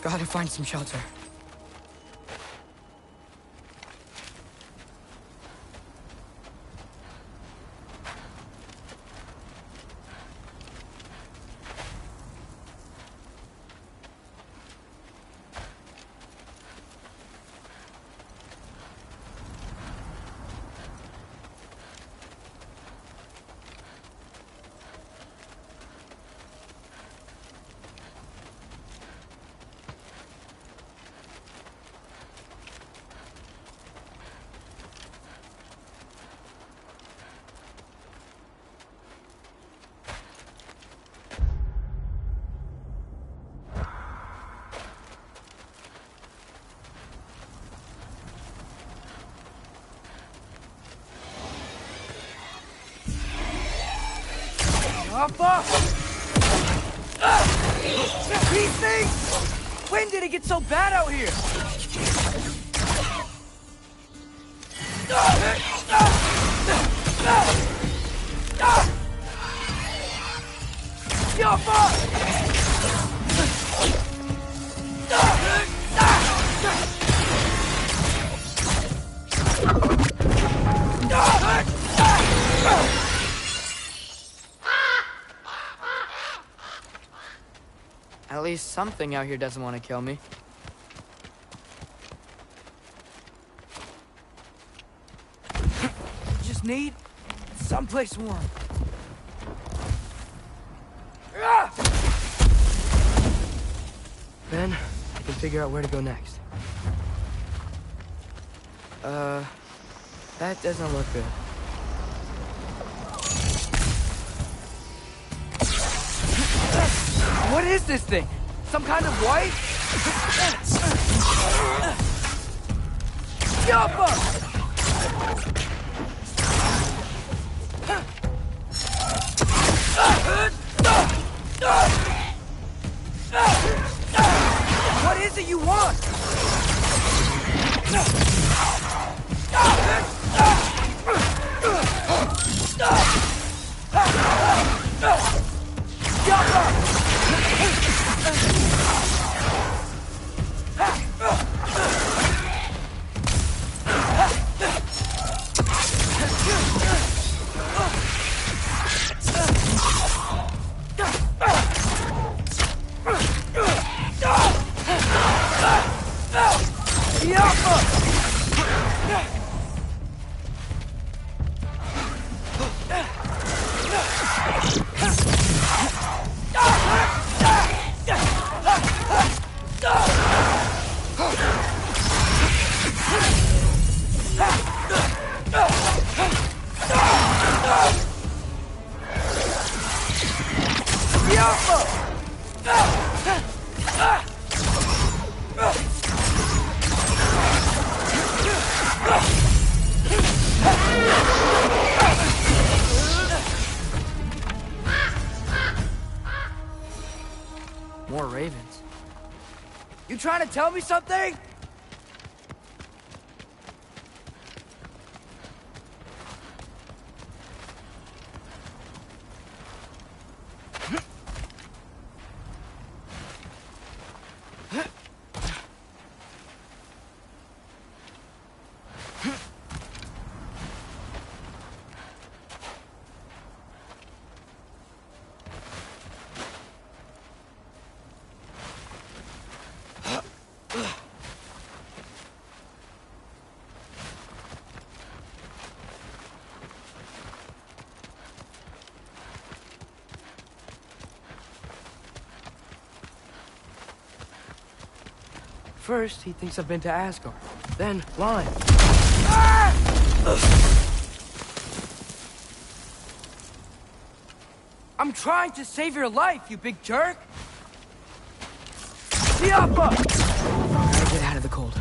Gotta find some shelter. These things! When did it get so bad out here? At least something out here doesn't want to kill me. Just need someplace warm. Then I can figure out where to go next. That doesn't look good. What is this thing? Some kind of white? Yappa! What is it you want? More ravens. You trying to tell me something? First, he thinks I've been to Asgard. Then, lying. I'm trying to save your life, you big jerk! Siapa! Gotta get out of the cold.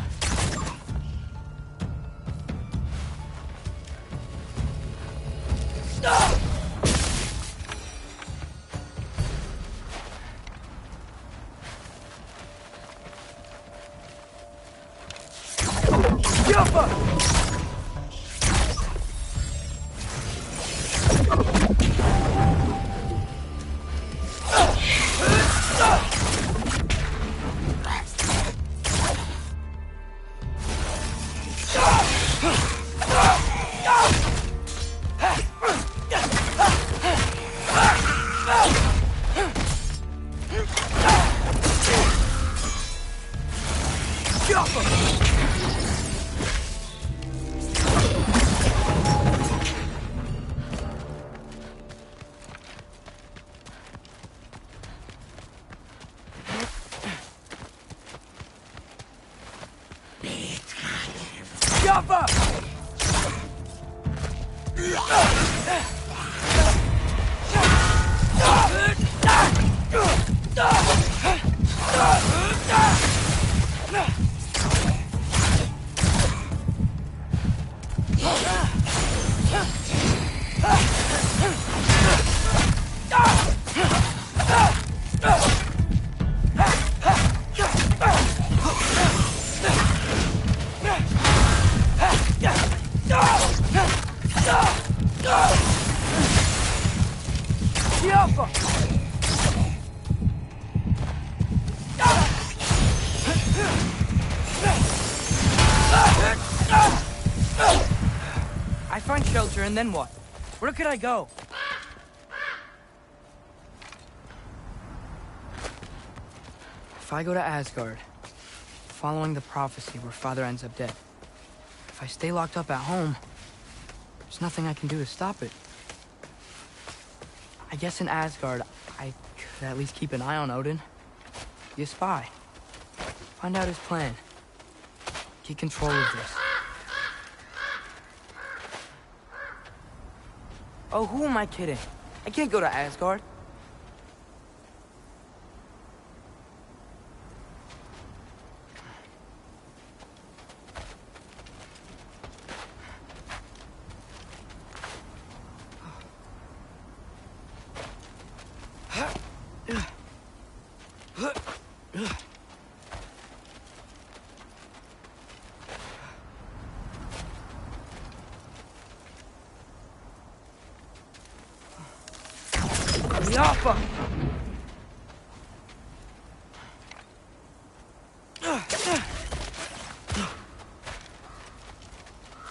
I find shelter, and then what? Where could I go? If I go to Asgard, following the prophecy where Father ends up dead, if I stay locked up at home, there's nothing I can do to stop it. I guess in Asgard, I could at least keep an eye on Odin. Be a spy. Find out his plan. Get control of this. Oh, who am I kidding? I can't go to Asgard.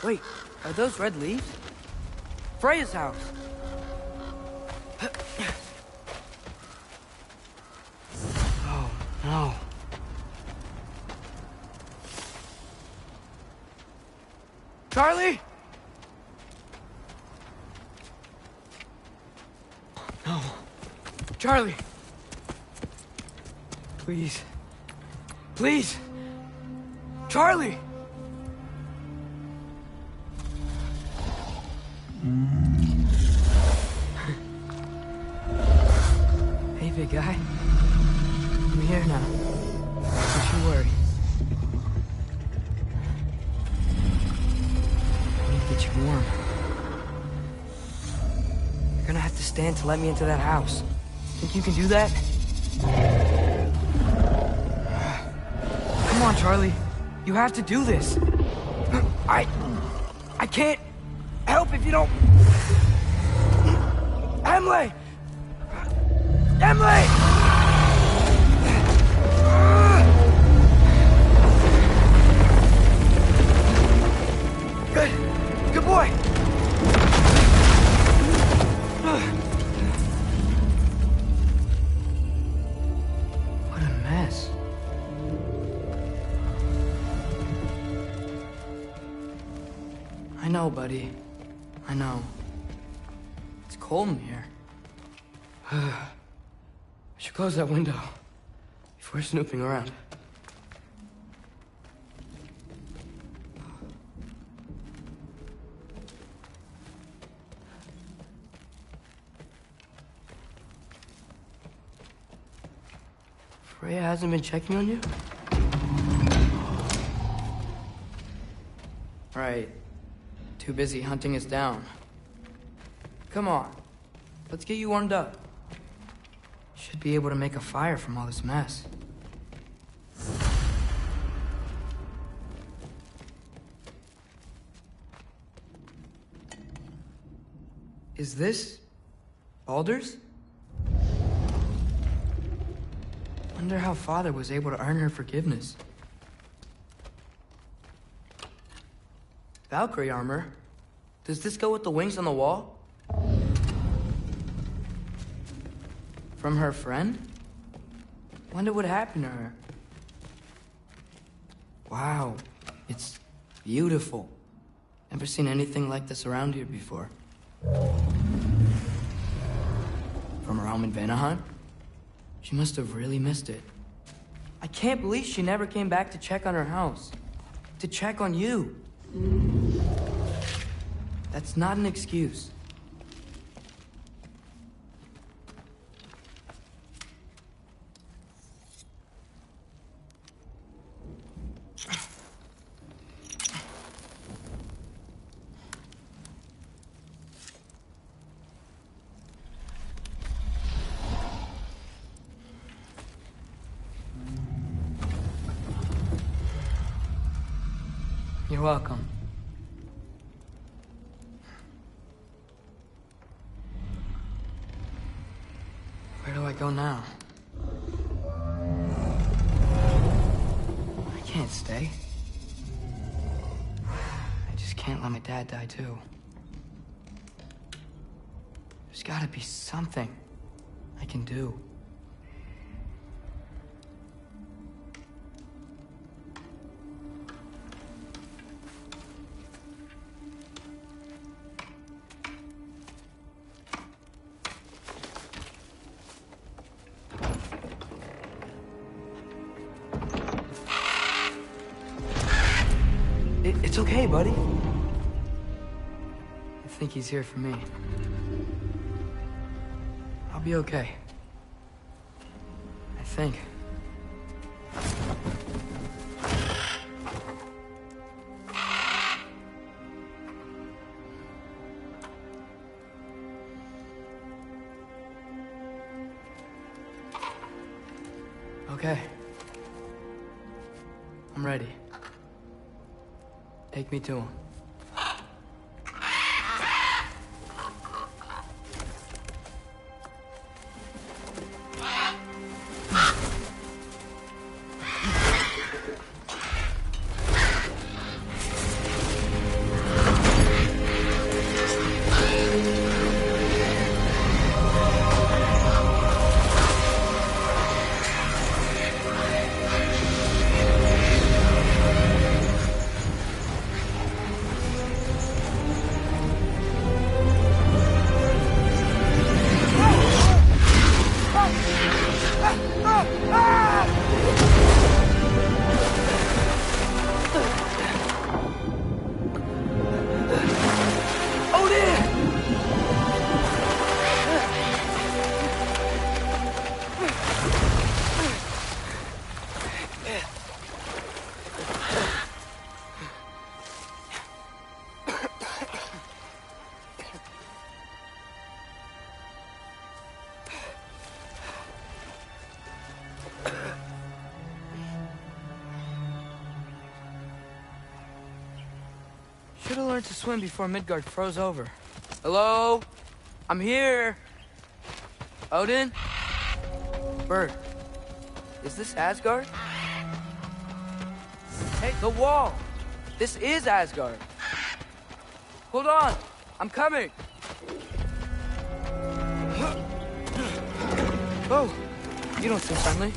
Wait, are those red leaves? Freya's house. Oh, no. Charlie? No. Charlie! Please. Please! Charlie! Hey, big guy. I'm here now. Don't you worry. I need to get you warm. You're gonna have to stand to let me into that house. Think you can do that? Come on, Charlie. You have to do this. I can't help if you don't... Emily! Emily! Good boy! What a mess. I know, buddy. I know. It's cold in here. I should close that window before snooping around. Freya hasn't been checking on you? Right. Too busy hunting us down. Come on. Let's get you warmed up. Should be able to make a fire from all this mess. Is this Baldur's? Wonder how Father was able to earn her forgiveness. Valkyrie armor? Does this go with the wings on the wall? From her friend? Wonder what happened to her. Wow, it's beautiful. Never seen anything like this around here before. From her home in Vanaheim? She must have really missed it. I can't believe she never came back to check on her house. To check on you. That's not an excuse. You're welcome. Where do I go now? I can't stay. I just can't let my dad die too. There's gotta be something I can do. It's okay, buddy. I think he's here for me. I'll be okay. I think. Okay. I'm ready. Take me to him. Should have learned to swim before Midgard froze over. Hello? I'm here. Odin? Bird. Is this Asgard? Hey, the wall! This is Asgard. Hold on! I'm coming! Oh, you don't seem friendly.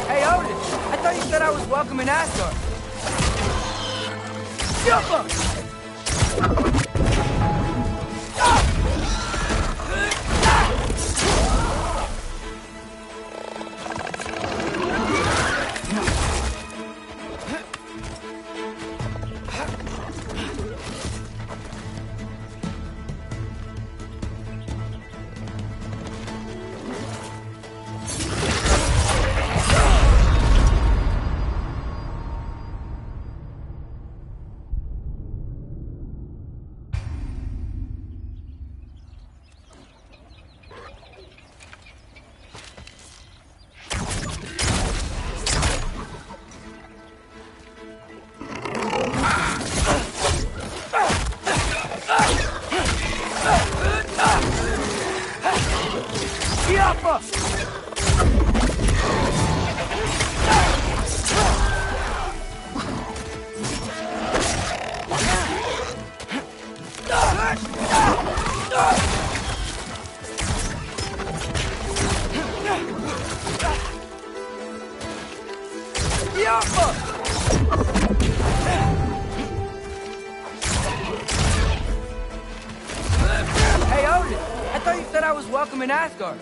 Hey, Odin! I thought you said I was welcome in Asgard. Hey, Odin! I thought you said I was welcome in Asgard.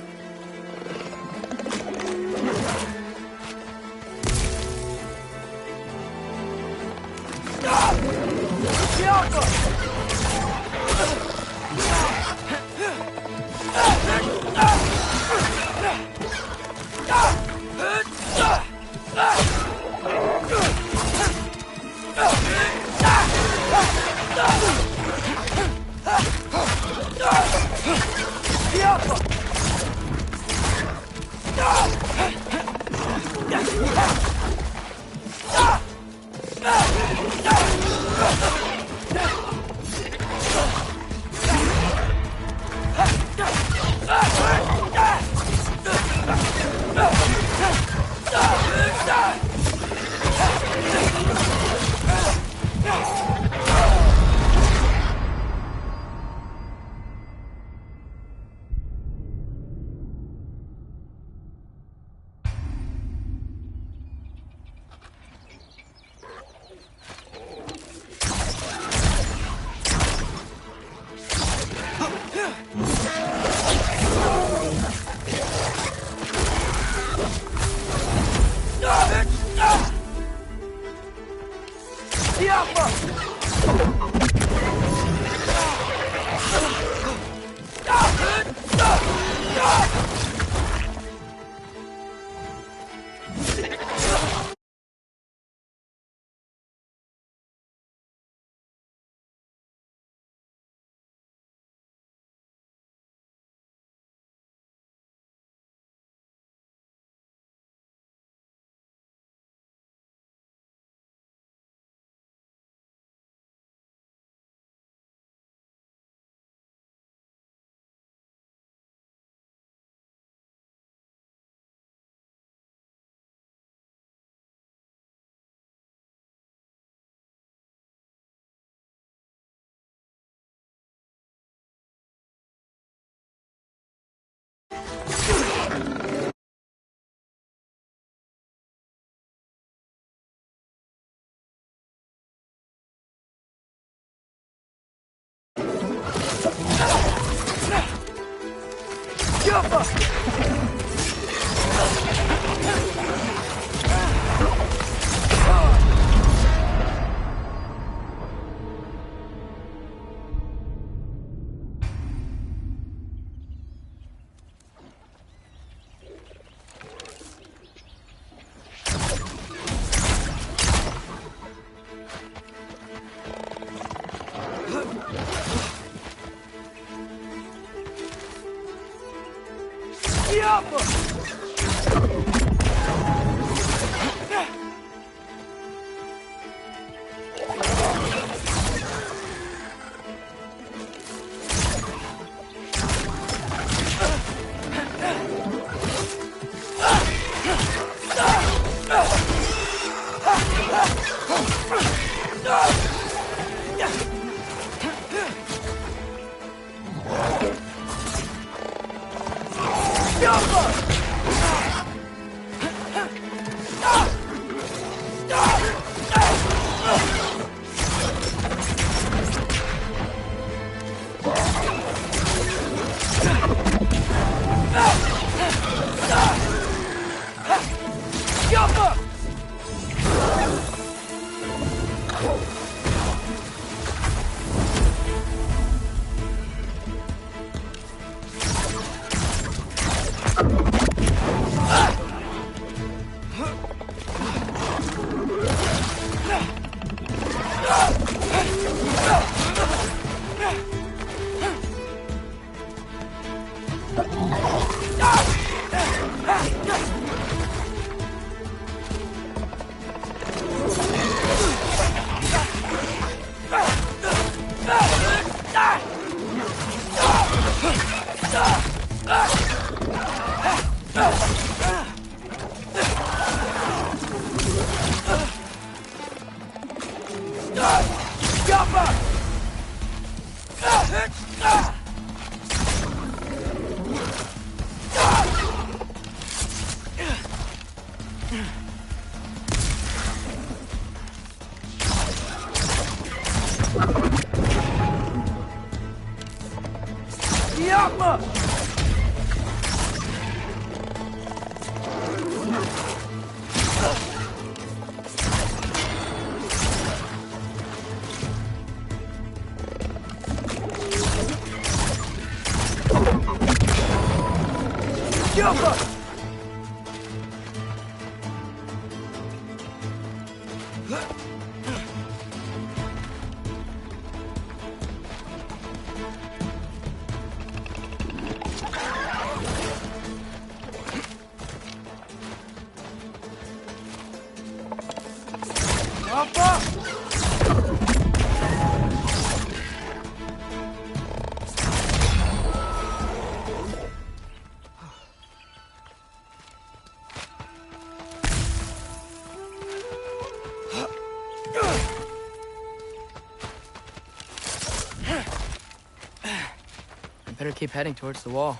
Better keep heading towards the wall.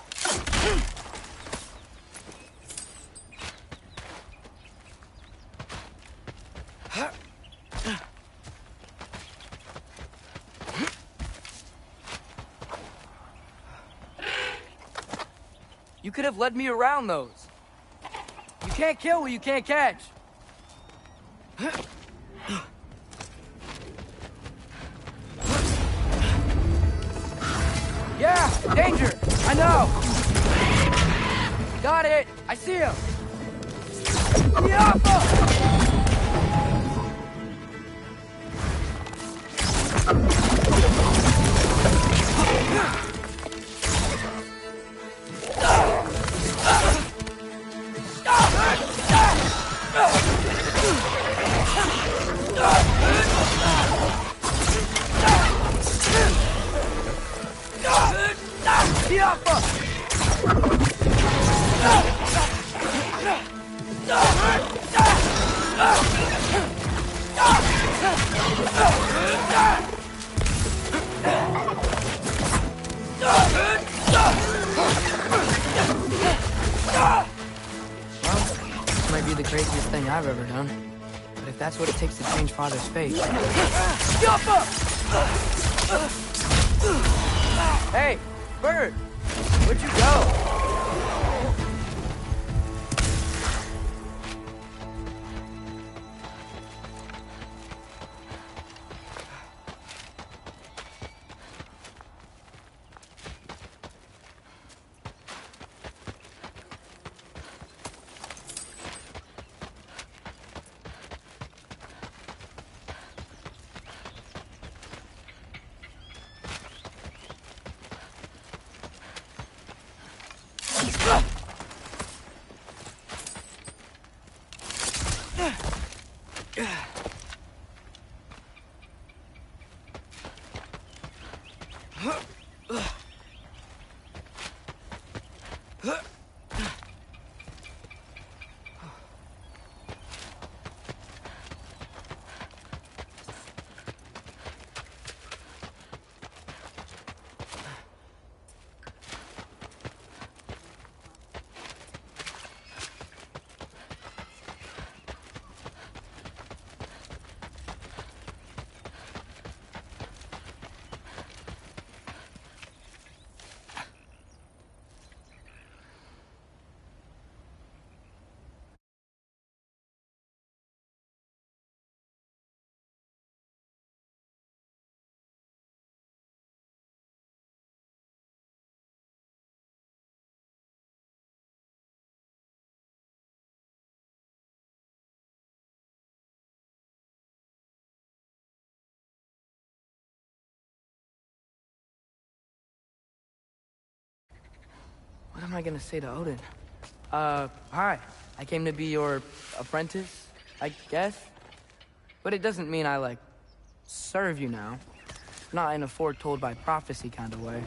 You could have led me around those. You can't kill what you can't catch. Yeah, danger! I know! Got it! I see him! This might be the craziest thing I've ever done. But if that's what it takes to change Father's fate... Hey, Bird! Where'd you go? What am I gonna say to Odin? Hi. I came to be your apprentice, I guess? But it doesn't mean I, like, serve you now. Not in a foretold by prophecy kind of way.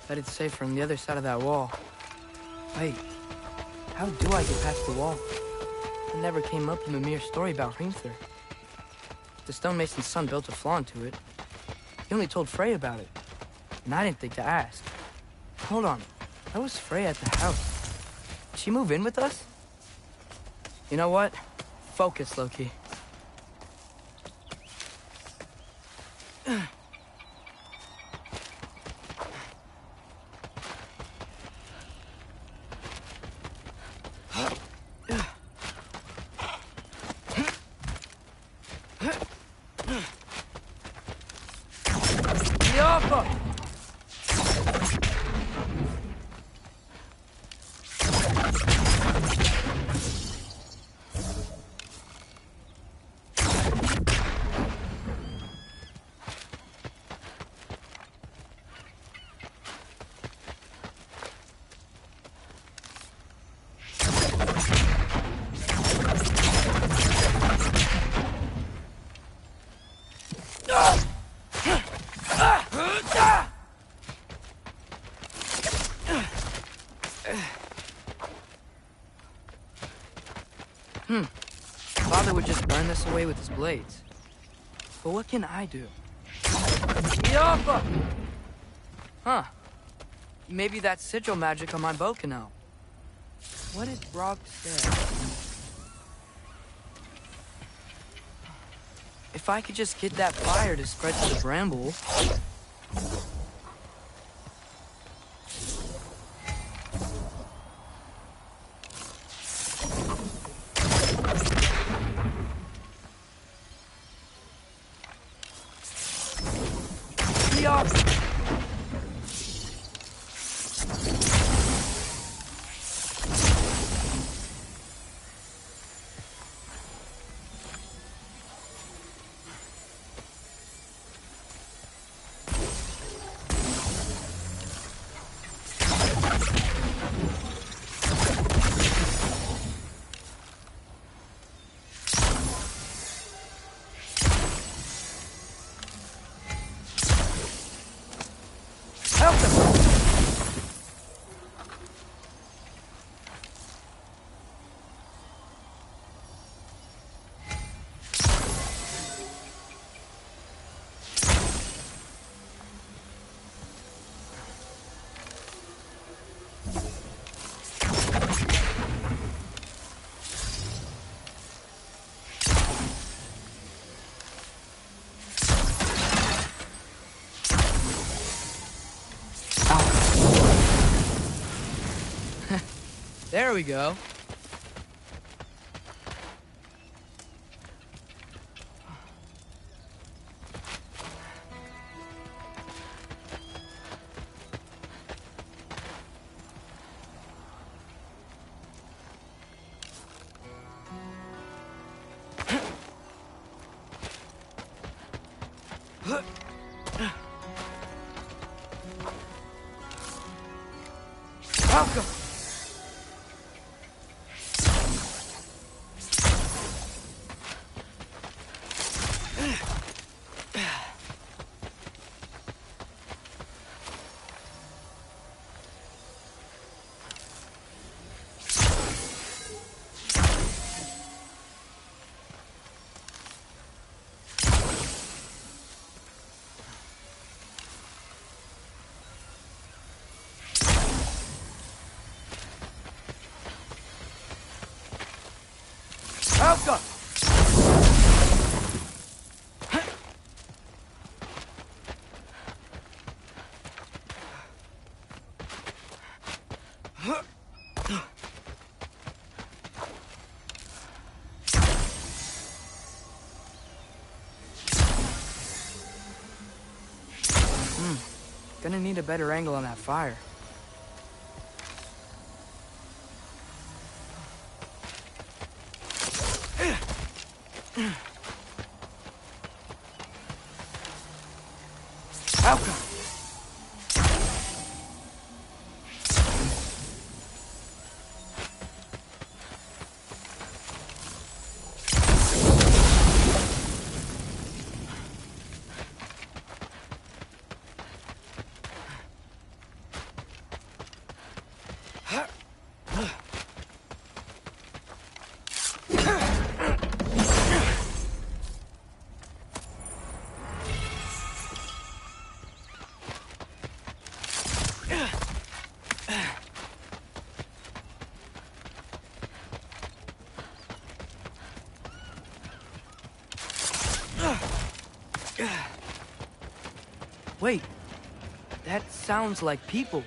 Bet it's safe from the other side of that wall. Wait, how do I get past the wall? It never came up in the mere story about Hrimthur. The stonemason's son built a flaw into it. He only told Frey about it, and I didn't think to ask. Hold on, how was Frey at the house? Did she move in with us? You know what? Focus, Loki. Father would just burn this away with his blades. But what can I do? Yappa! Huh. Maybe that sigil magic on my bow can help. What did Brog say? If I could just get that fire to spread to the bramble... There we go. Welcome. Welcome. Gonna need a better angle on that fire. Welcome. Wait, that sounds like people.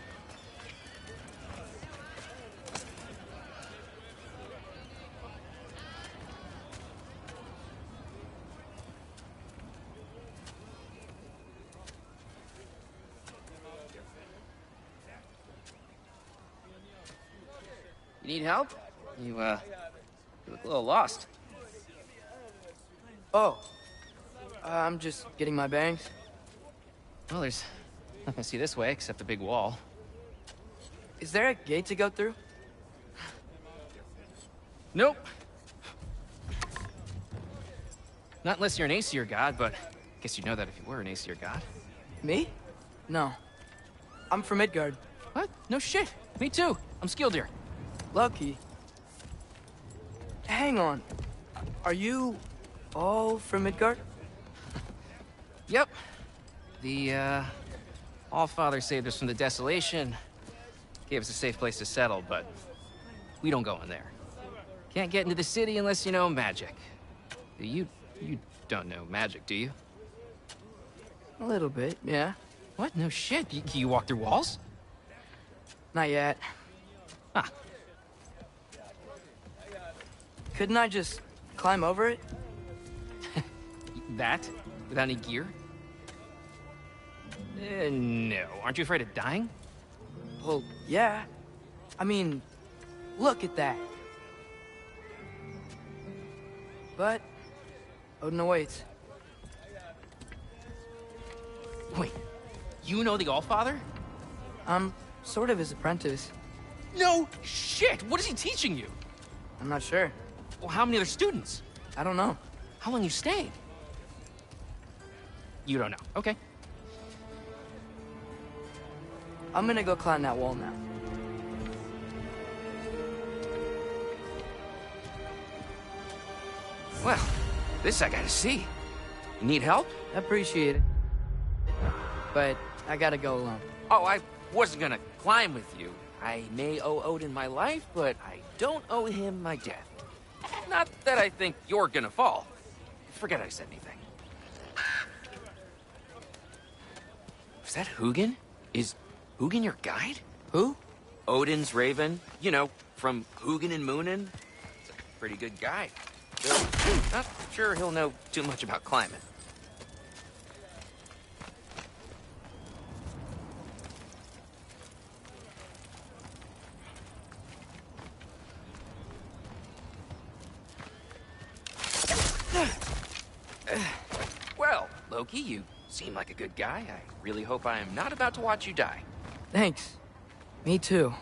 You need help? You look a little lost. Oh, I'm just getting my bangs. Well, there's nothing to see this way except a big wall. Is there a gate to go through? Nope. Not unless you're an Aesir god, but I guess you'd know that if you were an Aesir god. Me? No. I'm from Midgard. What? No shit. Me too. I'm skilled here. Lucky. Hang on. Are you all from Midgard? Yep. The, Allfather saved us from the desolation. Gave us a safe place to settle, but we don't go in there. Can't get into the city unless you know magic. You don't know magic, do you? A little bit, yeah. What? No shit. Can you walk through walls? Not yet. Huh. Couldn't I just climb over it? That? Without any gear? No. Aren't you afraid of dying? Well, yeah. I mean, look at that. But Odin awaits. Wait, you know the Allfather? I'm sort of his apprentice. No shit! What is he teaching you? I'm not sure. Well, how many other students? I don't know. How long you stayed? You don't know. Okay. I'm gonna go climb that wall now. Well, this I gotta see. You need help? Appreciate it. But I gotta go alone. Oh, I wasn't gonna climb with you. I may owe Odin my life, but I don't owe him my death. Not that I think you're gonna fall. Forget I said anything. Was that Hugin? Is Hugin your guide? Who? Odin's raven. You know, from Hugin and Moonin. He's a pretty good guide. Though, not sure he'll know too much about climbing. Well, Loki, you seem like a good guy. I really hope I am not about to watch you die. Thanks. Me too.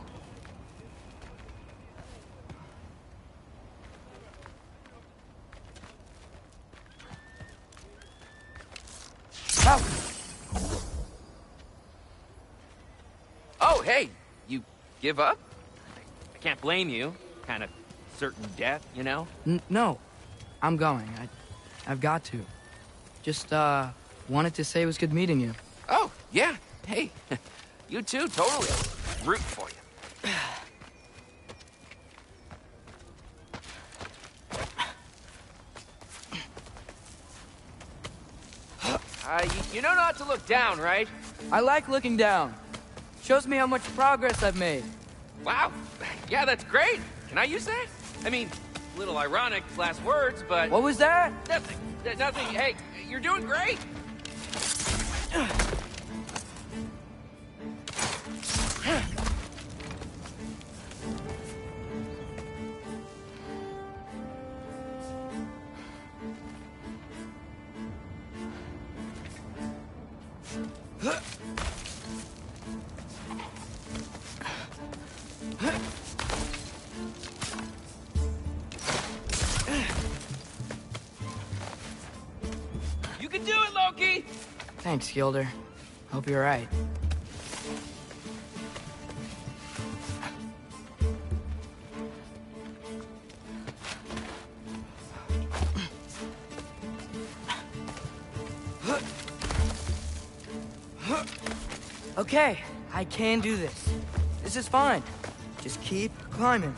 Oh, hey, you give up? I can't blame you. Kind of certain death, you know? No, I'm going. I've got to. Just, wanted to say it was good meeting you. Oh, yeah. Hey, you too, totally. Rooting for you. You know not to look down, right? I like looking down. Shows me how much progress I've made. Wow. Yeah, that's great. Can I use that? I mean, a little ironic last words, but... What was that? Nothing. Nothing. Hey, you're doing great. You can do it, Loki! Thanks, Gilder. Hope you're right. Okay, I can do this. This is fine. Just keep climbing.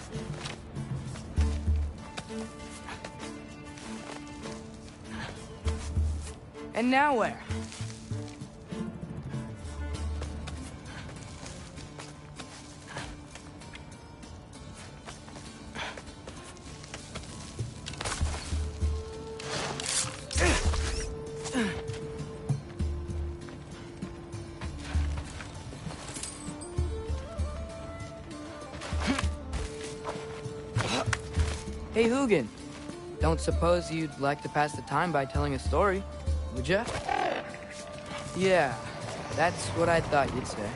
And now where? Hey, Hugin. Don't suppose you'd like to pass the time by telling a story, would ya? Yeah, that's what I thought you'd say.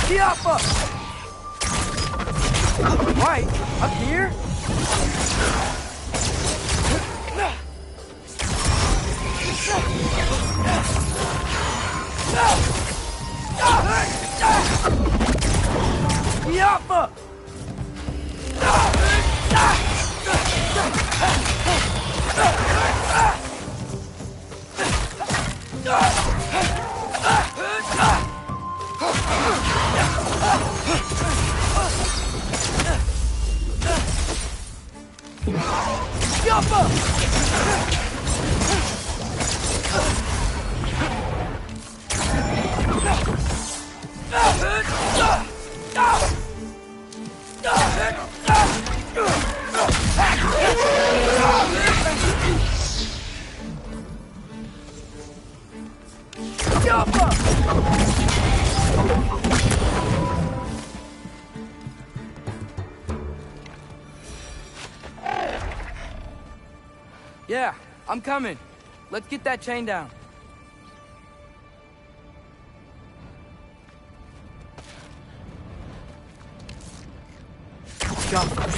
Yappa! Right, up here? Yappa! Yeah, I'm coming. Let's get that chain down. Jump.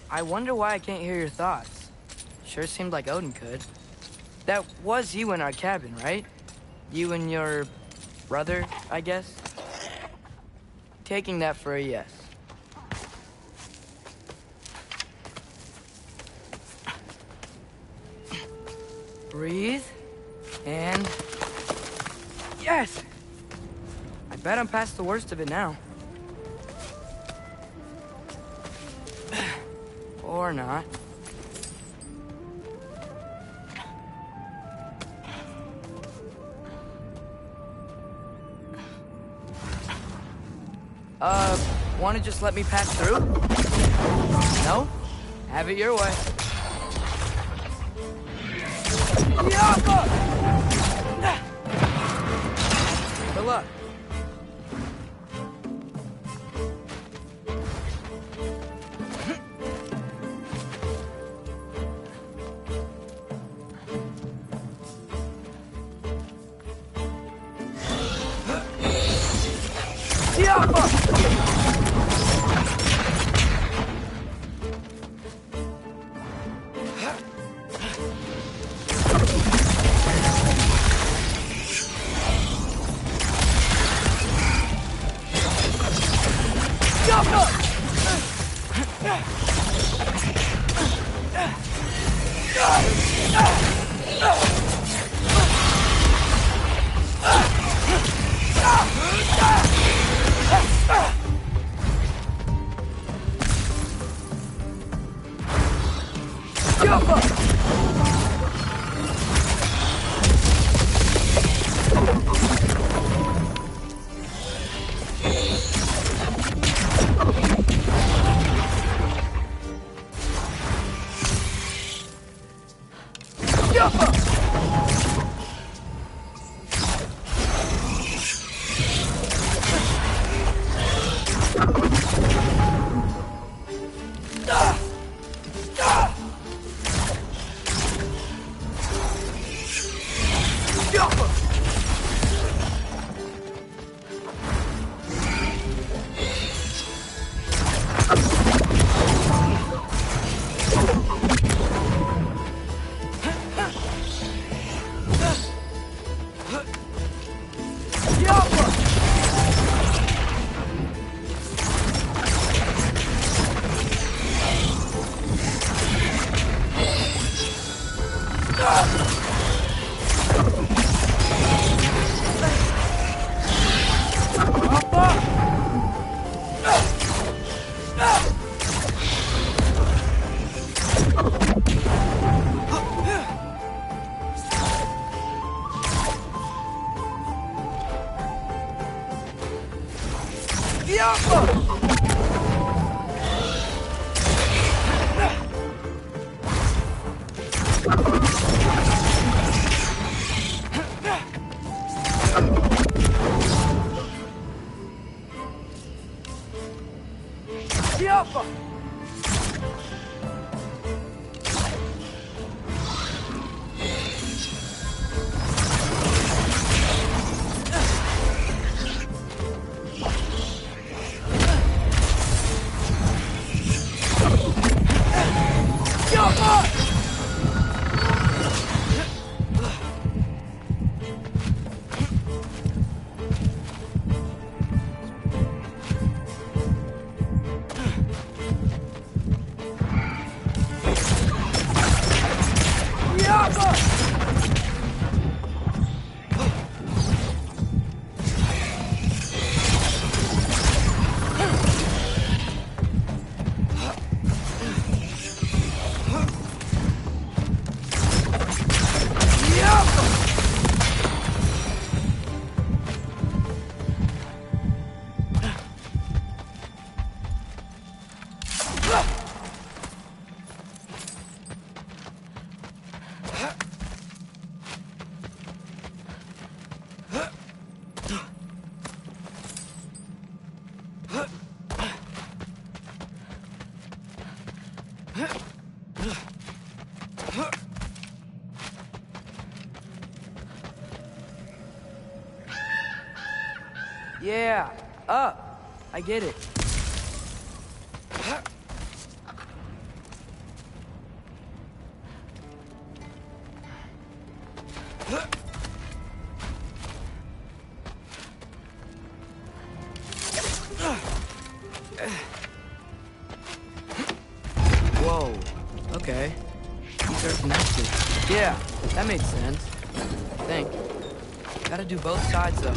I wonder why I can't hear your thoughts. Sure seemed like Odin could. That was you in our cabin, right? You and your brother, I guess? Taking that for a yes. Breathe, and... Yes! I bet I'm past the worst of it now. Or not. Wanna just let me pass through? No? Have it your way. Good luck. Yeah, up. I get it. Whoa, okay. These are connected. Yeah, that makes sense. I think. Gotta do both sides though.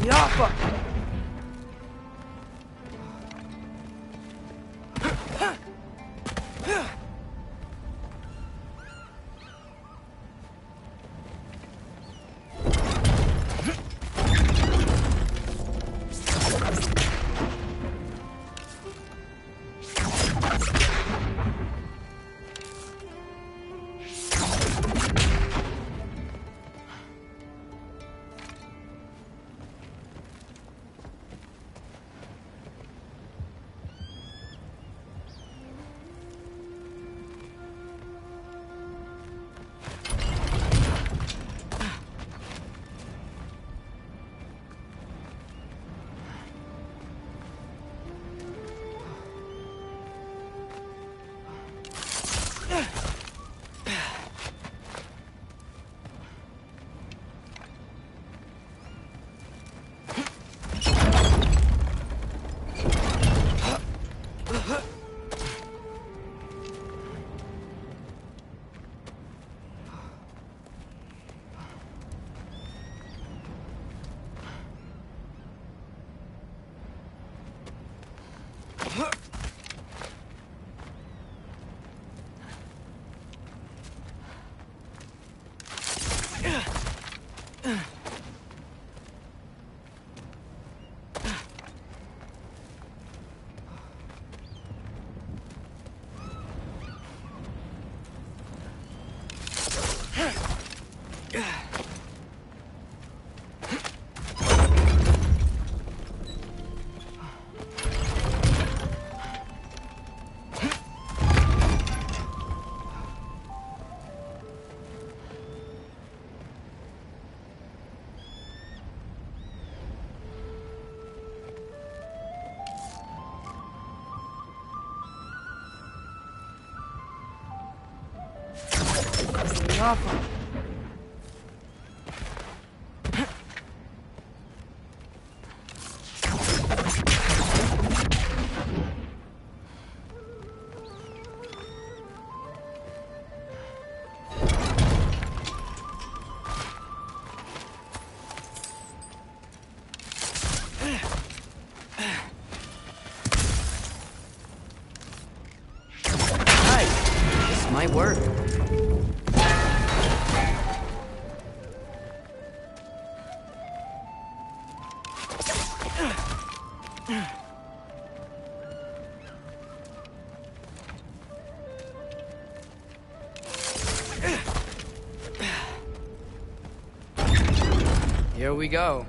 Yappa! Yappa! This might work. Here we go.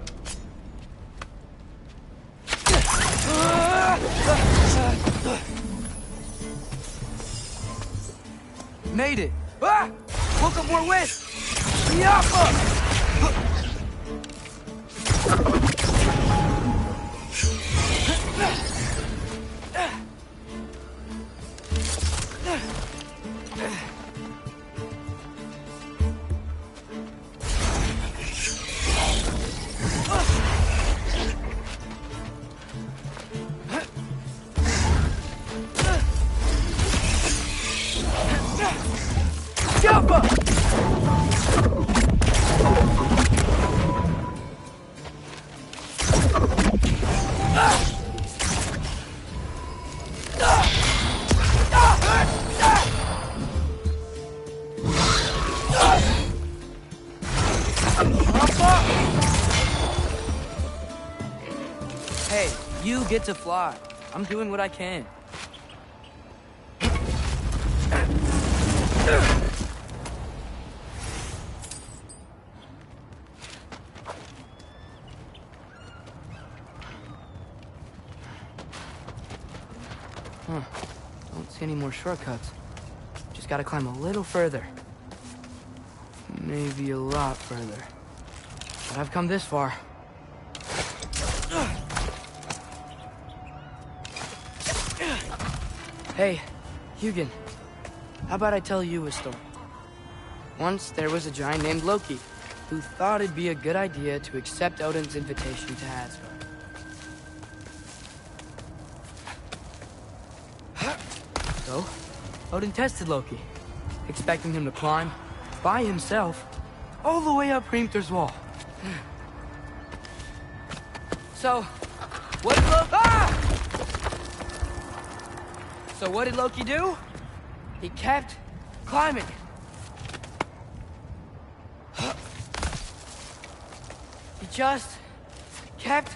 Made it! Ah! Woke up more west! Yappa! Yappa! Hey, you get to fly. I'm doing what I can. Huh. Don't see any more shortcuts. Just gotta climb a little further. Maybe a lot further. But I've come this far. Hey, Hugin. How about I tell you a story? Once there was a giant named Loki who thought it'd be a good idea to accept Odin's invitation to Asgard. So, Odin tested Loki, expecting him to climb by himself all the way up Hrimthur's wall. So, what did Loki do? He kept climbing. He just kept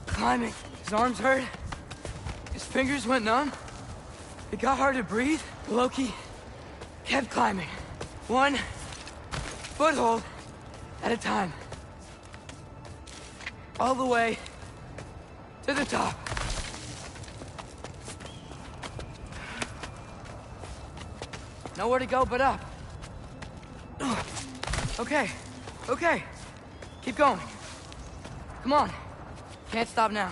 climbing. His arms hurt. His fingers went numb. It got hard to breathe. Loki kept climbing. One foothold at a time. All the way to the top. Nowhere to go but up. Okay, okay. Keep going. Come on. Can't stop now.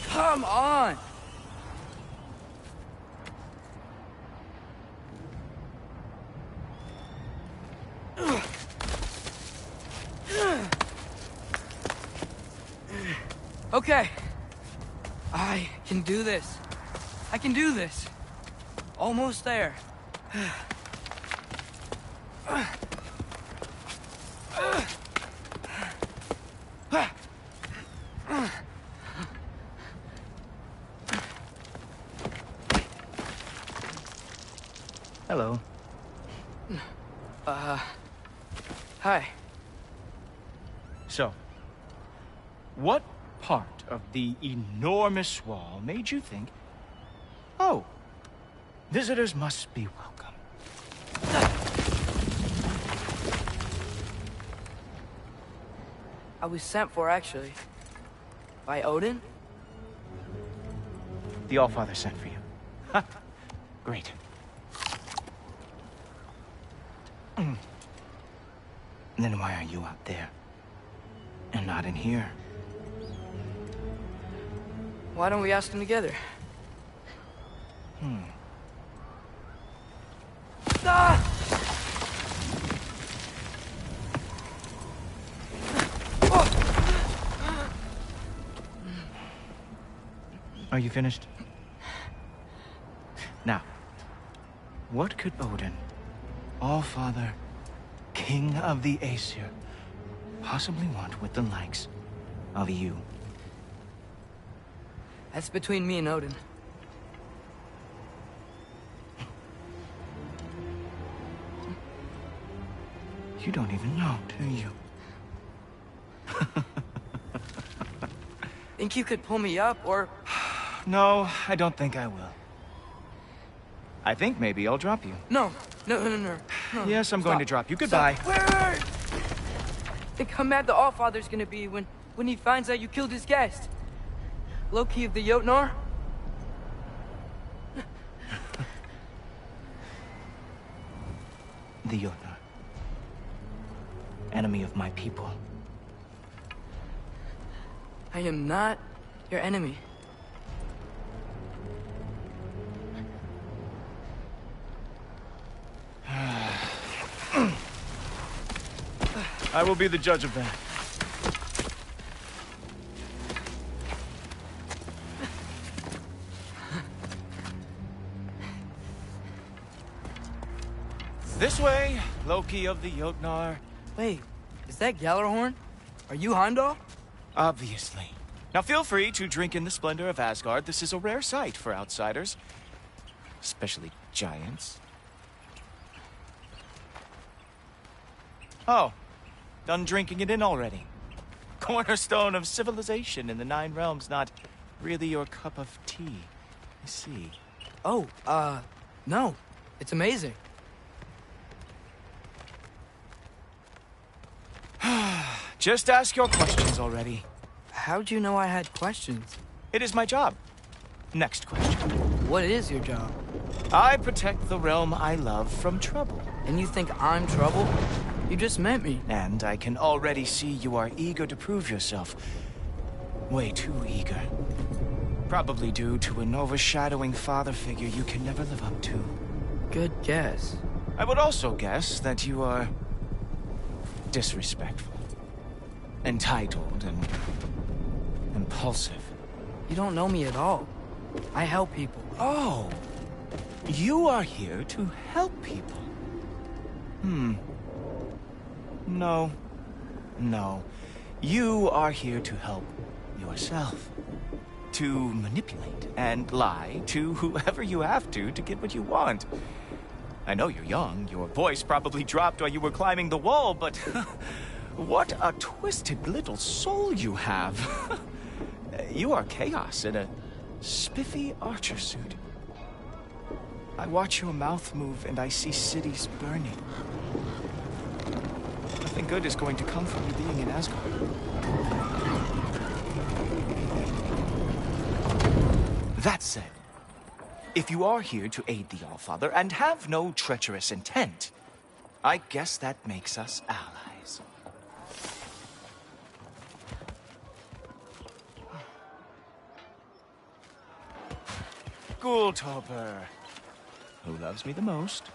Come on! Okay. I can do this. I can do this. Almost there. Hello. Hi. So, what part of the enormous wall made you think, oh, visitors must be welcome? I was sent for, actually. By Odin? The Allfather sent for you. Ha! Great. Then why are you out there? And not in here? Why don't we ask them together? Ah! Are you finished? Now, what could Odin, Allfather, King of the Aesir, possibly want with the likes of you? That's between me and Odin. You don't even know, do you? Think you could pull me up, or... No, I don't think I will. I think maybe I'll drop you. No. Yes, I'm going to drop you. Goodbye. Wait! Think how mad the Allfather's gonna be when he finds out you killed his guest. Loki of the Jotnar? The Jotnar. Enemy of my people. I am not your enemy. I will be the judge of that. This way, Loki of the Jotnar. Wait, is that Gjallarhorn? Are you Heimdall? Obviously. Now feel free to drink in the splendor of Asgard. This is a rare sight for outsiders. Especially giants. Oh, done drinking it in already. Cornerstone of civilization in the 9 realms, not really your cup of tea. I see. Oh, no. It's amazing. Just ask your questions already. How'd you know I had questions? It is my job. Next question. What is your job? I protect the realm I love from trouble. And you think I'm trouble? You just met me. And I can already see you are eager to prove yourself. Way too eager. Probably due to an overshadowing father figure you can never live up to. Good guess. I would also guess that you are disrespectful, entitled, and impulsive. You don't know me at all. I help people. Oh, you are here to help people. No. You are here to help yourself. To manipulate and lie to whoever you have to get what you want. I know you're young. Your voice probably dropped while you were climbing the wall, but what a twisted little soul you have. You are chaos in a spiffy archer suit. I watch your mouth move and I see cities burning. Nothing good is going to come from you being in Asgard. That said, if you are here to aid the Allfather and have no treacherous intent, I guess that makes us allies. Gulltober. Who loves me the most?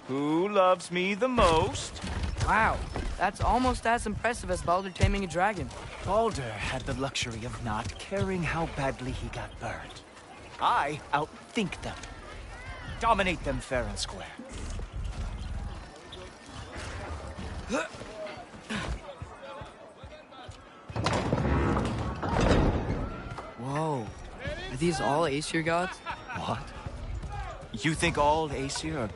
Who loves me the most? Wow, that's almost as impressive as Baldur taming a dragon. Baldur had the luxury of not caring how badly he got burned. I outthink them. Dominate them fair and square. Whoa. Are these all Aesir gods? What? You think all Aesir are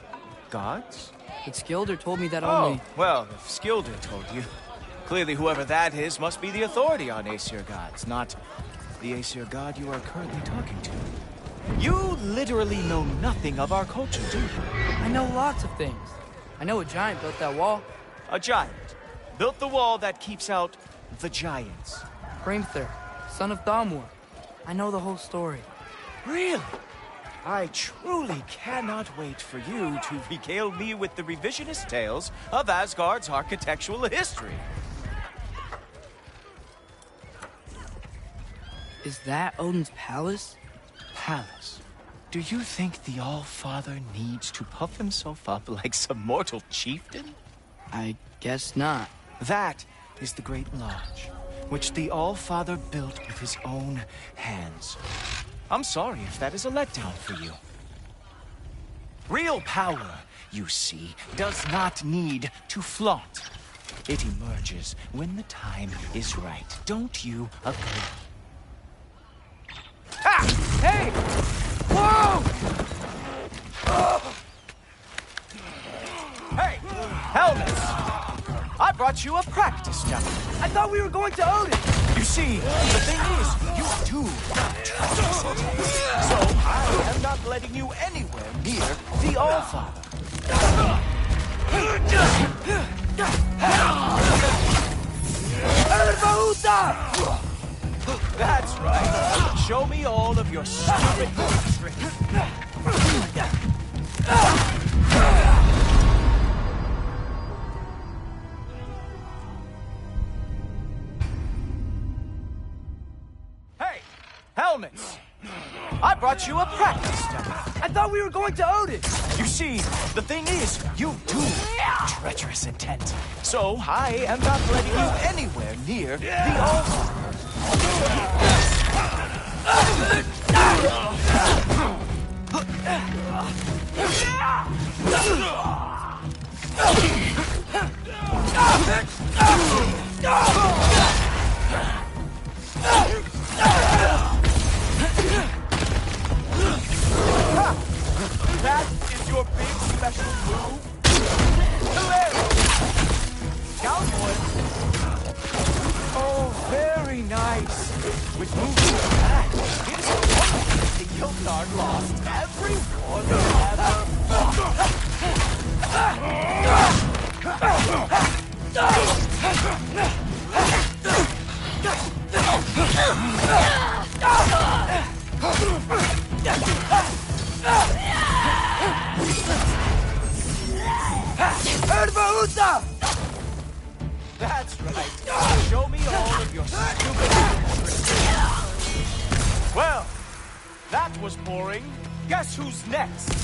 gods? But Skilder told me that Oh, only... well, if Skilder told you, clearly whoever that is must be the authority on Aesir gods, not the Aesir god you are currently talking to. You literally know nothing of our culture, do you? I know lots of things. I know a giant built that wall. A giant built the wall that keeps out the giants. Hrimthur, son of Thamur. I know the whole story. Really? I truly cannot wait for you to regale me with the revisionist tales of Asgard's architectural history. Is that Odin's palace? Palace? Do you think the All-Father needs to puff himself up like some mortal chieftain? I guess not. That is the Great Lodge, which the All-Father built with his own hands. I'm sorry if that is a letdown for you. Real power, you see, does not need to flaunt. It emerges when the time is right. Don't you agree? Ah! Hey! Whoa! Hey! Helmets! I brought you a practice jump. I thought we were going to Odin! You see, the thing is, you do trust it. So I am not letting you anywhere near the Allfather. That's right. Show me all of your stupid tricks. Hey, helmets! I brought you a practice jump. I thought we were going to Odin! You see, the thing is, you do have treacherous intent. So I am not letting you anywhere near the Allfather. That is your big special move? nice. With moves like that, it's wonderful the Jotnar lost every war they ever That's right. Show me all of your stupid tricks. Well, that was boring. Guess who's next?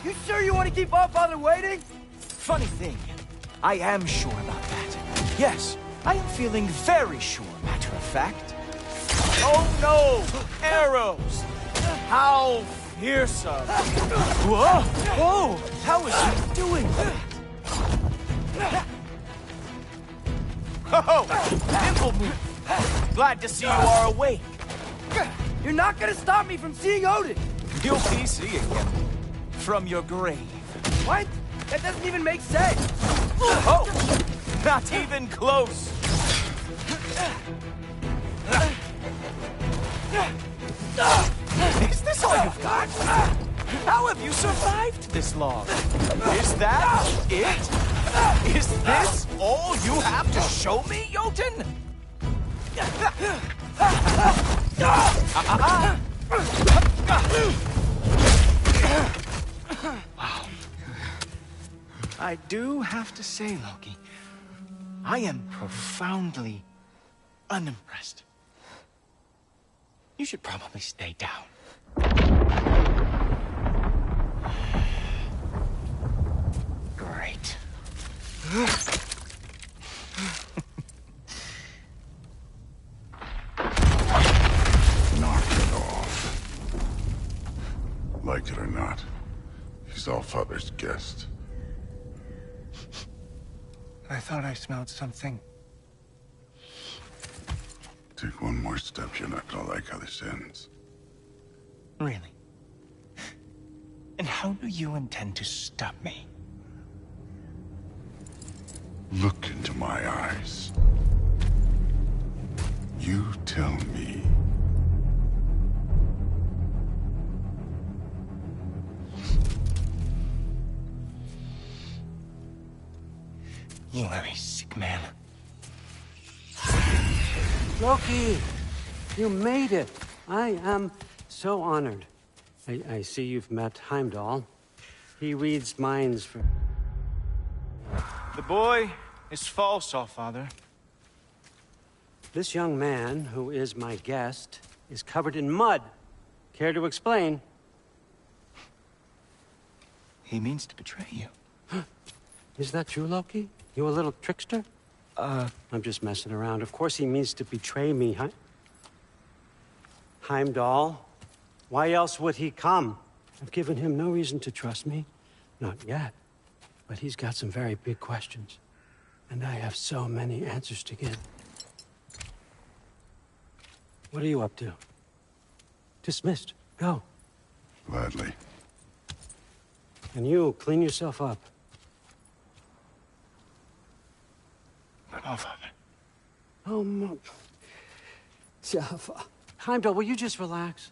You sure you want to keep our father waiting? Funny thing, I am sure about that. Yes, I am feeling very sure, matter of fact. Oh no! Arrows! How fearsome! Whoa! Whoa! How is he doing that? Oh! Nimble move! Glad to see you are awake. You're not gonna stop me from seeing Odin! You'll be seeing him from your grave. What? That doesn't even make sense! Oh! Not even close! Is this all you've got? How have you survived this long? Is that it? Is this all you have to show me, Jotun? Wow. I do have to say, Loki, I am profoundly unimpressed. You should probably stay down. Great. Knock it off. Like it or not, he's Allfather's guest. I thought I smelled something. Take one more step, you're not gonna like how this ends. Really? And how do you intend to stop me? Look into my eyes. You tell me. You are a sick man. Loki, you made it. I am so honored. I see you've met Heimdall. He reads minds for... The boy is false, Allfather. This young man, who is my guest, is covered in mud. Care to explain? He means to betray you. Is that true, Loki? You a little trickster? I'm just messing around. Of course he means to betray me, huh? Heimdall? Why else would he come? I've given him no reason to trust me. Not yet. But he's got some very big questions. And I have so many answers to give. What are you up to? Dismissed. Go. Gladly. And you, clean yourself up. Allfather. Oh, Jaffa. Heimdall, will you just relax?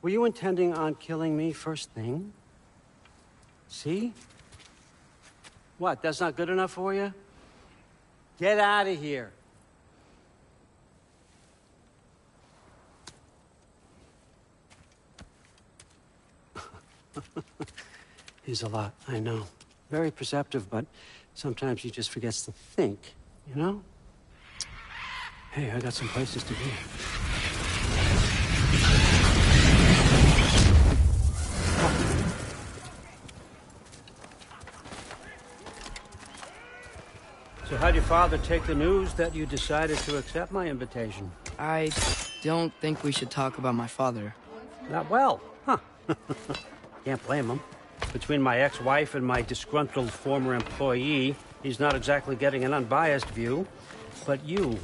Were you intending on killing me first thing? See? What, that's not good enough for you? Get out of here. He's a lot, I know. Very perceptive, but sometimes he just forgets to think, you know? Hey, I got some places to be. So how'd your father take the news that you decided to accept my invitation? I don't think we should talk about my father. Not well, huh? Can't blame him. Between my ex-wife and my disgruntled former employee, he's not exactly getting an unbiased view. But you're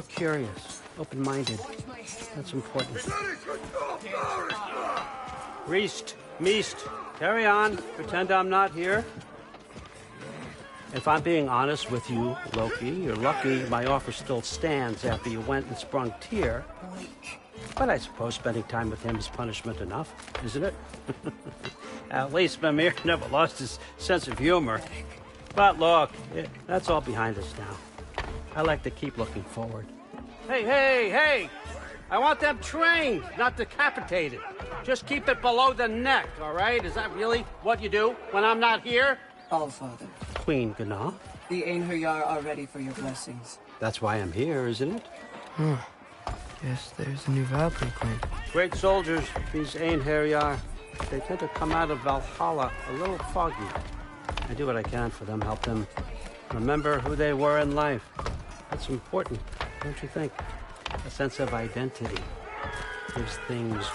curious, open-minded. That's important. Meest, carry on. Pretend I'm not here. If I'm being honest with you, Loki, you're lucky my offer still stands after you went and sprung Tyr. But I suppose spending time with him is punishment enough, isn't it? At least Mimir never lost his sense of humor. But look, that's all behind us now. I like to keep looking forward. Hey! I want them trained, not decapitated. Just keep it below the neck, all right? Is that really what you do when I'm not here? Allfather. Queen Gná. The Einherjar are ready for your blessings. That's why I'm here, isn't it? Guess there's a new Valkyrie queen. Great soldiers, these Einherjar. They tend to come out of Valhalla a little foggy. I do what I can for them, help them remember who they were in life. That's important, don't you think? A sense of identity gives things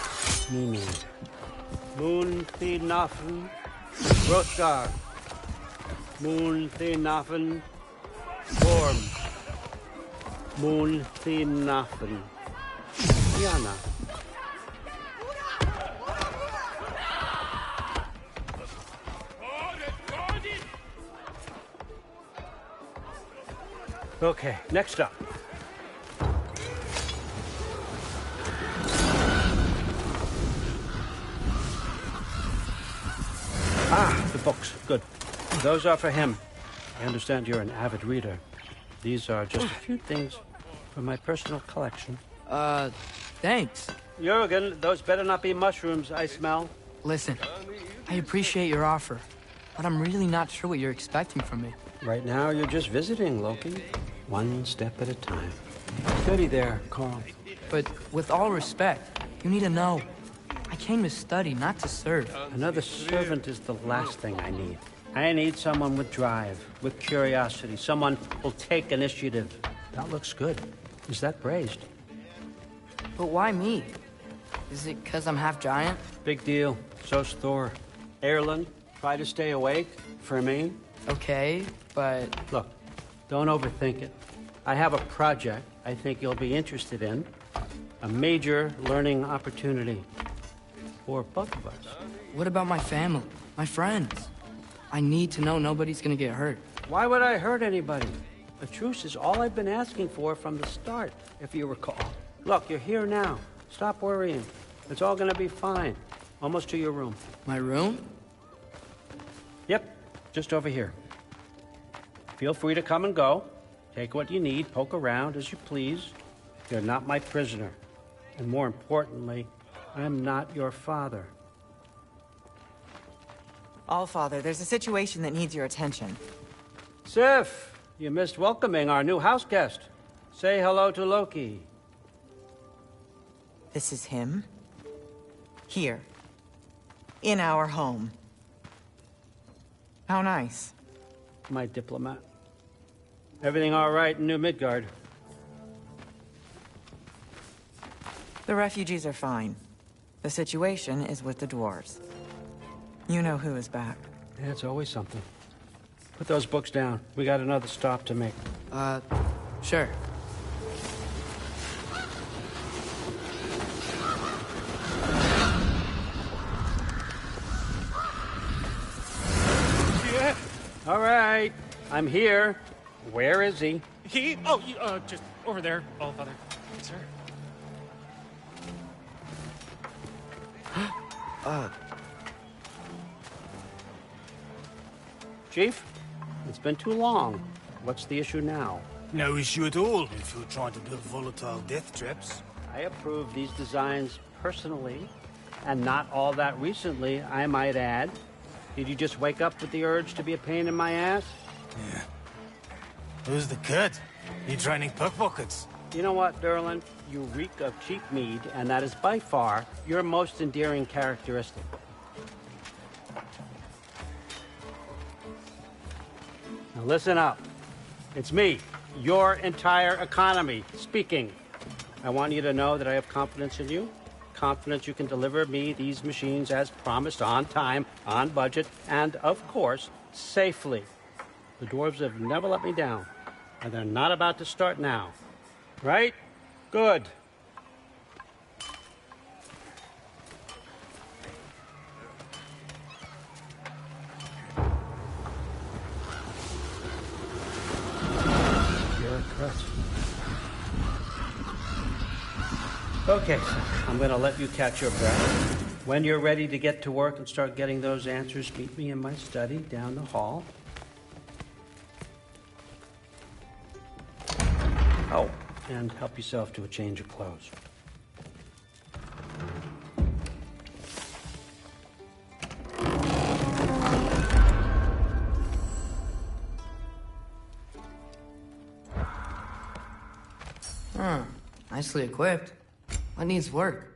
meaning. Moon Thinafen, Hrothgar. Moon Thinafen, Gorm. Moon Thinafen, Diana. Okay, next up. The books. Good. Those are for him. I understand you're an avid reader. These are just a few things from my personal collection. Thanks. Jurgen, those better not be mushrooms I smell. Listen, I appreciate your offer, but I'm really not sure what you're expecting from me. Right now, you're just visiting, Loki. One step at a time. Steady there, Carl. But with all respect, you need to know, I came to study, not to serve. Another servant is the last thing I need. I need someone with drive, with curiosity, someone who'll take initiative. That looks good. Is that praised? But why me? Is it because I'm half giant? Big deal. So's Thor. Erlen, try to stay awake for me. Okay, but... Look, don't overthink it. I have a project I think you'll be interested in. A major learning opportunity. For both of us. What about my family? My friends? I need to know nobody's gonna get hurt. Why would I hurt anybody? A truce is all I've been asking for from the start, if you recall. Look, you're here now. Stop worrying. It's all gonna be fine. Almost to your room. My room? Yep, just over here. Feel free to come and go. Take what you need, poke around as you please. You're not my prisoner. And more importantly, I'm not your father. Allfather, there's a situation that needs your attention. Sif, you missed welcoming our new house guest. Say hello to Loki. This is him? Here. In our home. How nice. My diplomat. Everything all right in New Midgard? The refugees are fine. The situation is with the dwarves. You know who is back. Yeah, it's always something. Put those books down. We got another stop to make. Sure. Yeah. All right. I'm here. Where is he? He? Oh, just over there, Allfather. Sir. Chief, it's been too long. What's the issue now? No issue at all if you're trying to build volatile death traps. I approve these designs personally, and not all that recently, I might add. Did you just wake up with the urge to be a pain in my ass? Yeah. Who's the kid? You training pickpockets? You know what, Derlin? You reek of cheap mead, and that is by far your most endearing characteristic. Now listen up. It's me, your entire economy, speaking. I want you to know that I have confidence in you. Confidence you can deliver me these machines as promised, on time, on budget, and, of course, safely. The dwarves have never let me down, and they're not about to start now. Right? Good. Okay, so I'm going to let you catch your breath. When you're ready to get to work and start getting those answers, meet me in my study down the hall. Oh, and help yourself to a change of clothes. Nicely equipped. What needs work?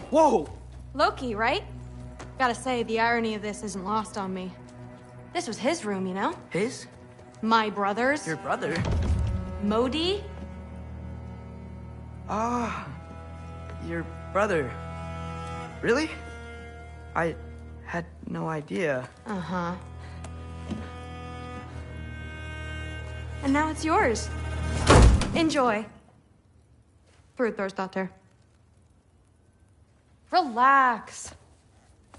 Whoa! Loki, right? Gotta say, the irony of this isn't lost on me. This was his room, you know? His? My brother's. Your brother? Modi? Ah, your brother. Really? I had no idea. Uh-huh. And now it's yours. Enjoy. Daughter. Relax.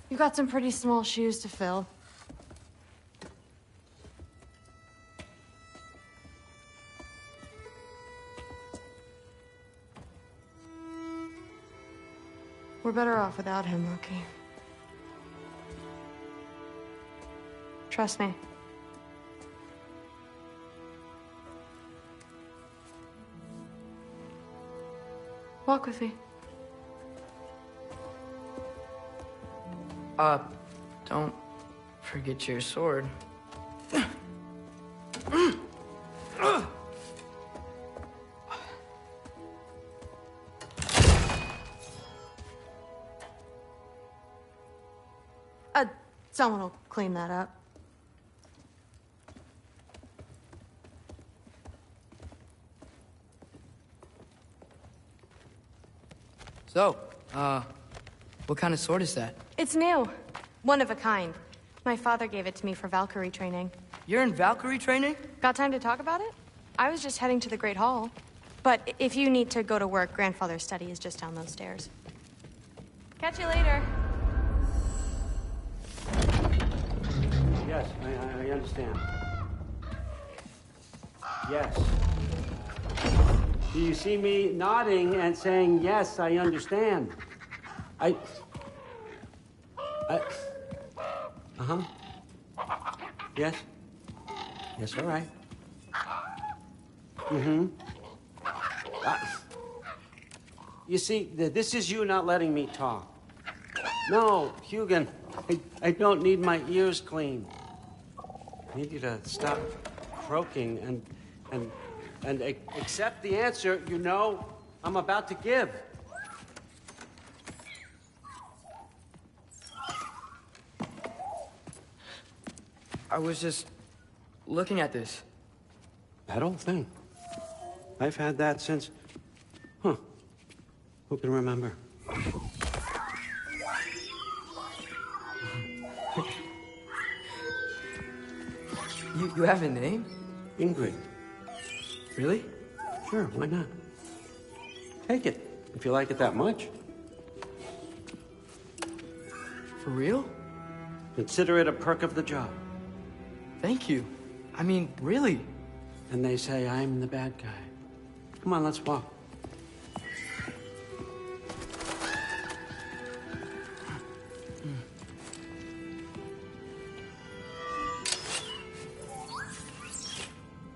You got some pretty small shoes to fill. We're better off without him, Loki. Trust me. Walk with me. Don't forget your sword. Someone will clean that up. So, what kind of sword is that? It's new. One of a kind. My father gave it to me for Valkyrie training. You're in Valkyrie training? Got time to talk about it? I was just heading to the Great Hall. But if you need to go to work, Grandfather's study is just down those stairs. Catch you later. Yes, I understand. Yes. Do you see me nodding and saying, yes, I understand? Uh-huh. Yes? Yes, all right. Mm-hmm. You see, this is you not letting me talk. No, Hugin, I don't need my ears cleaned. I need you to stop croaking and accept the answer you know I'm about to give. I was just looking at this. That old thing. I've had that since... Who can remember? You have a name? Ingrid. Really? Sure, why not? Take it, if you like it that much. For real? Consider it a perk of the job. Thank you. I mean, really. And they say I'm the bad guy. Come on, let's walk.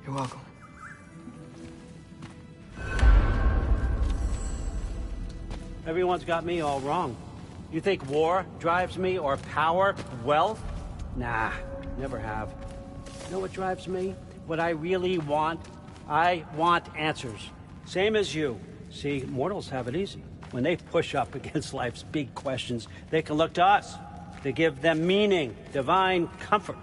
You're welcome. Everyone's got me all wrong. You think war drives me, or power, wealth? Nah, never have. You know what drives me? What I really want? I want answers. Same as you. See, mortals have it easy. When they push up against life's big questions, they can look to us. To give them meaning, divine comfort.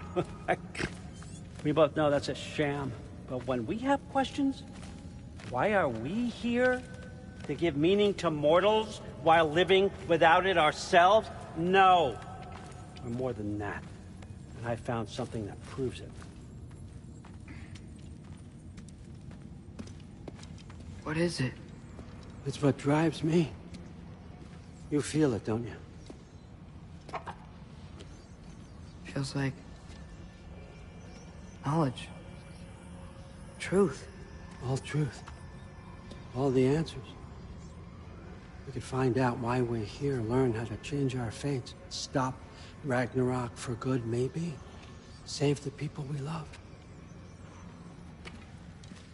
We both know that's a sham. But when we have questions, why are we here? To give meaning to mortals while living without it ourselves? No. We're more than that. And I found something that proves it. What is it? It's what drives me. You feel it, don't you? Feels like knowledge. Truth. All truth. All the answers. We could find out why we're here, learn how to change our fates, stop Ragnarok for good, maybe. Save the people we love.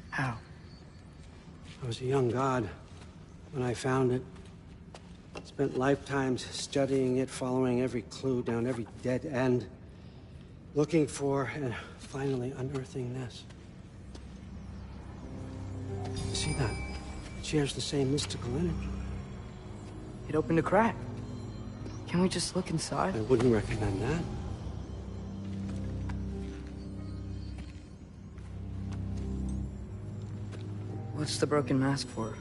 How? I was a young god when I found it. Spent lifetimes studying it, following every clue down every dead end. Looking for and finally unearthing this. You see that? It shares the same mystical energy. It opened a crack. Can we just look inside? I wouldn't recommend that. What's the broken mask for?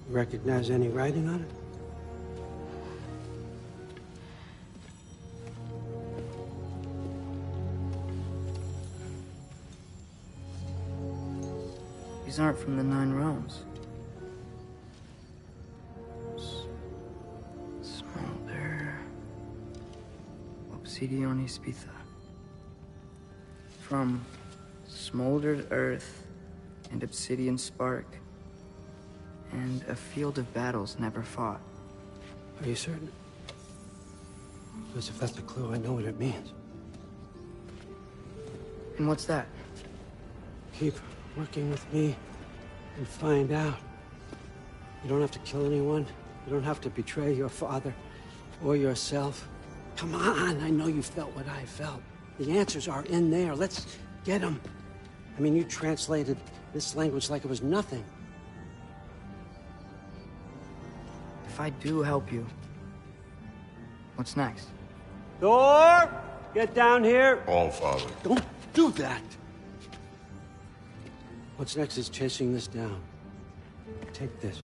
You recognize any writing on it? These aren't from the Nine Realms. Smolder. Obsidian Spitha. From smoldered earth and obsidian spark, and a field of battles never fought. Are you certain? Because if that's a clue, I know what it means. And what's that? Keep working with me and find out. You don't have to kill anyone. You don't have to betray your father or yourself. Come on, I know you felt what I felt. The answers are in there. Let's get them. I mean, you translated this language like it was nothing. If I do help you, what's next? Thor! Get down here! All father. Don't do that! What's next is chasing this down. Take this.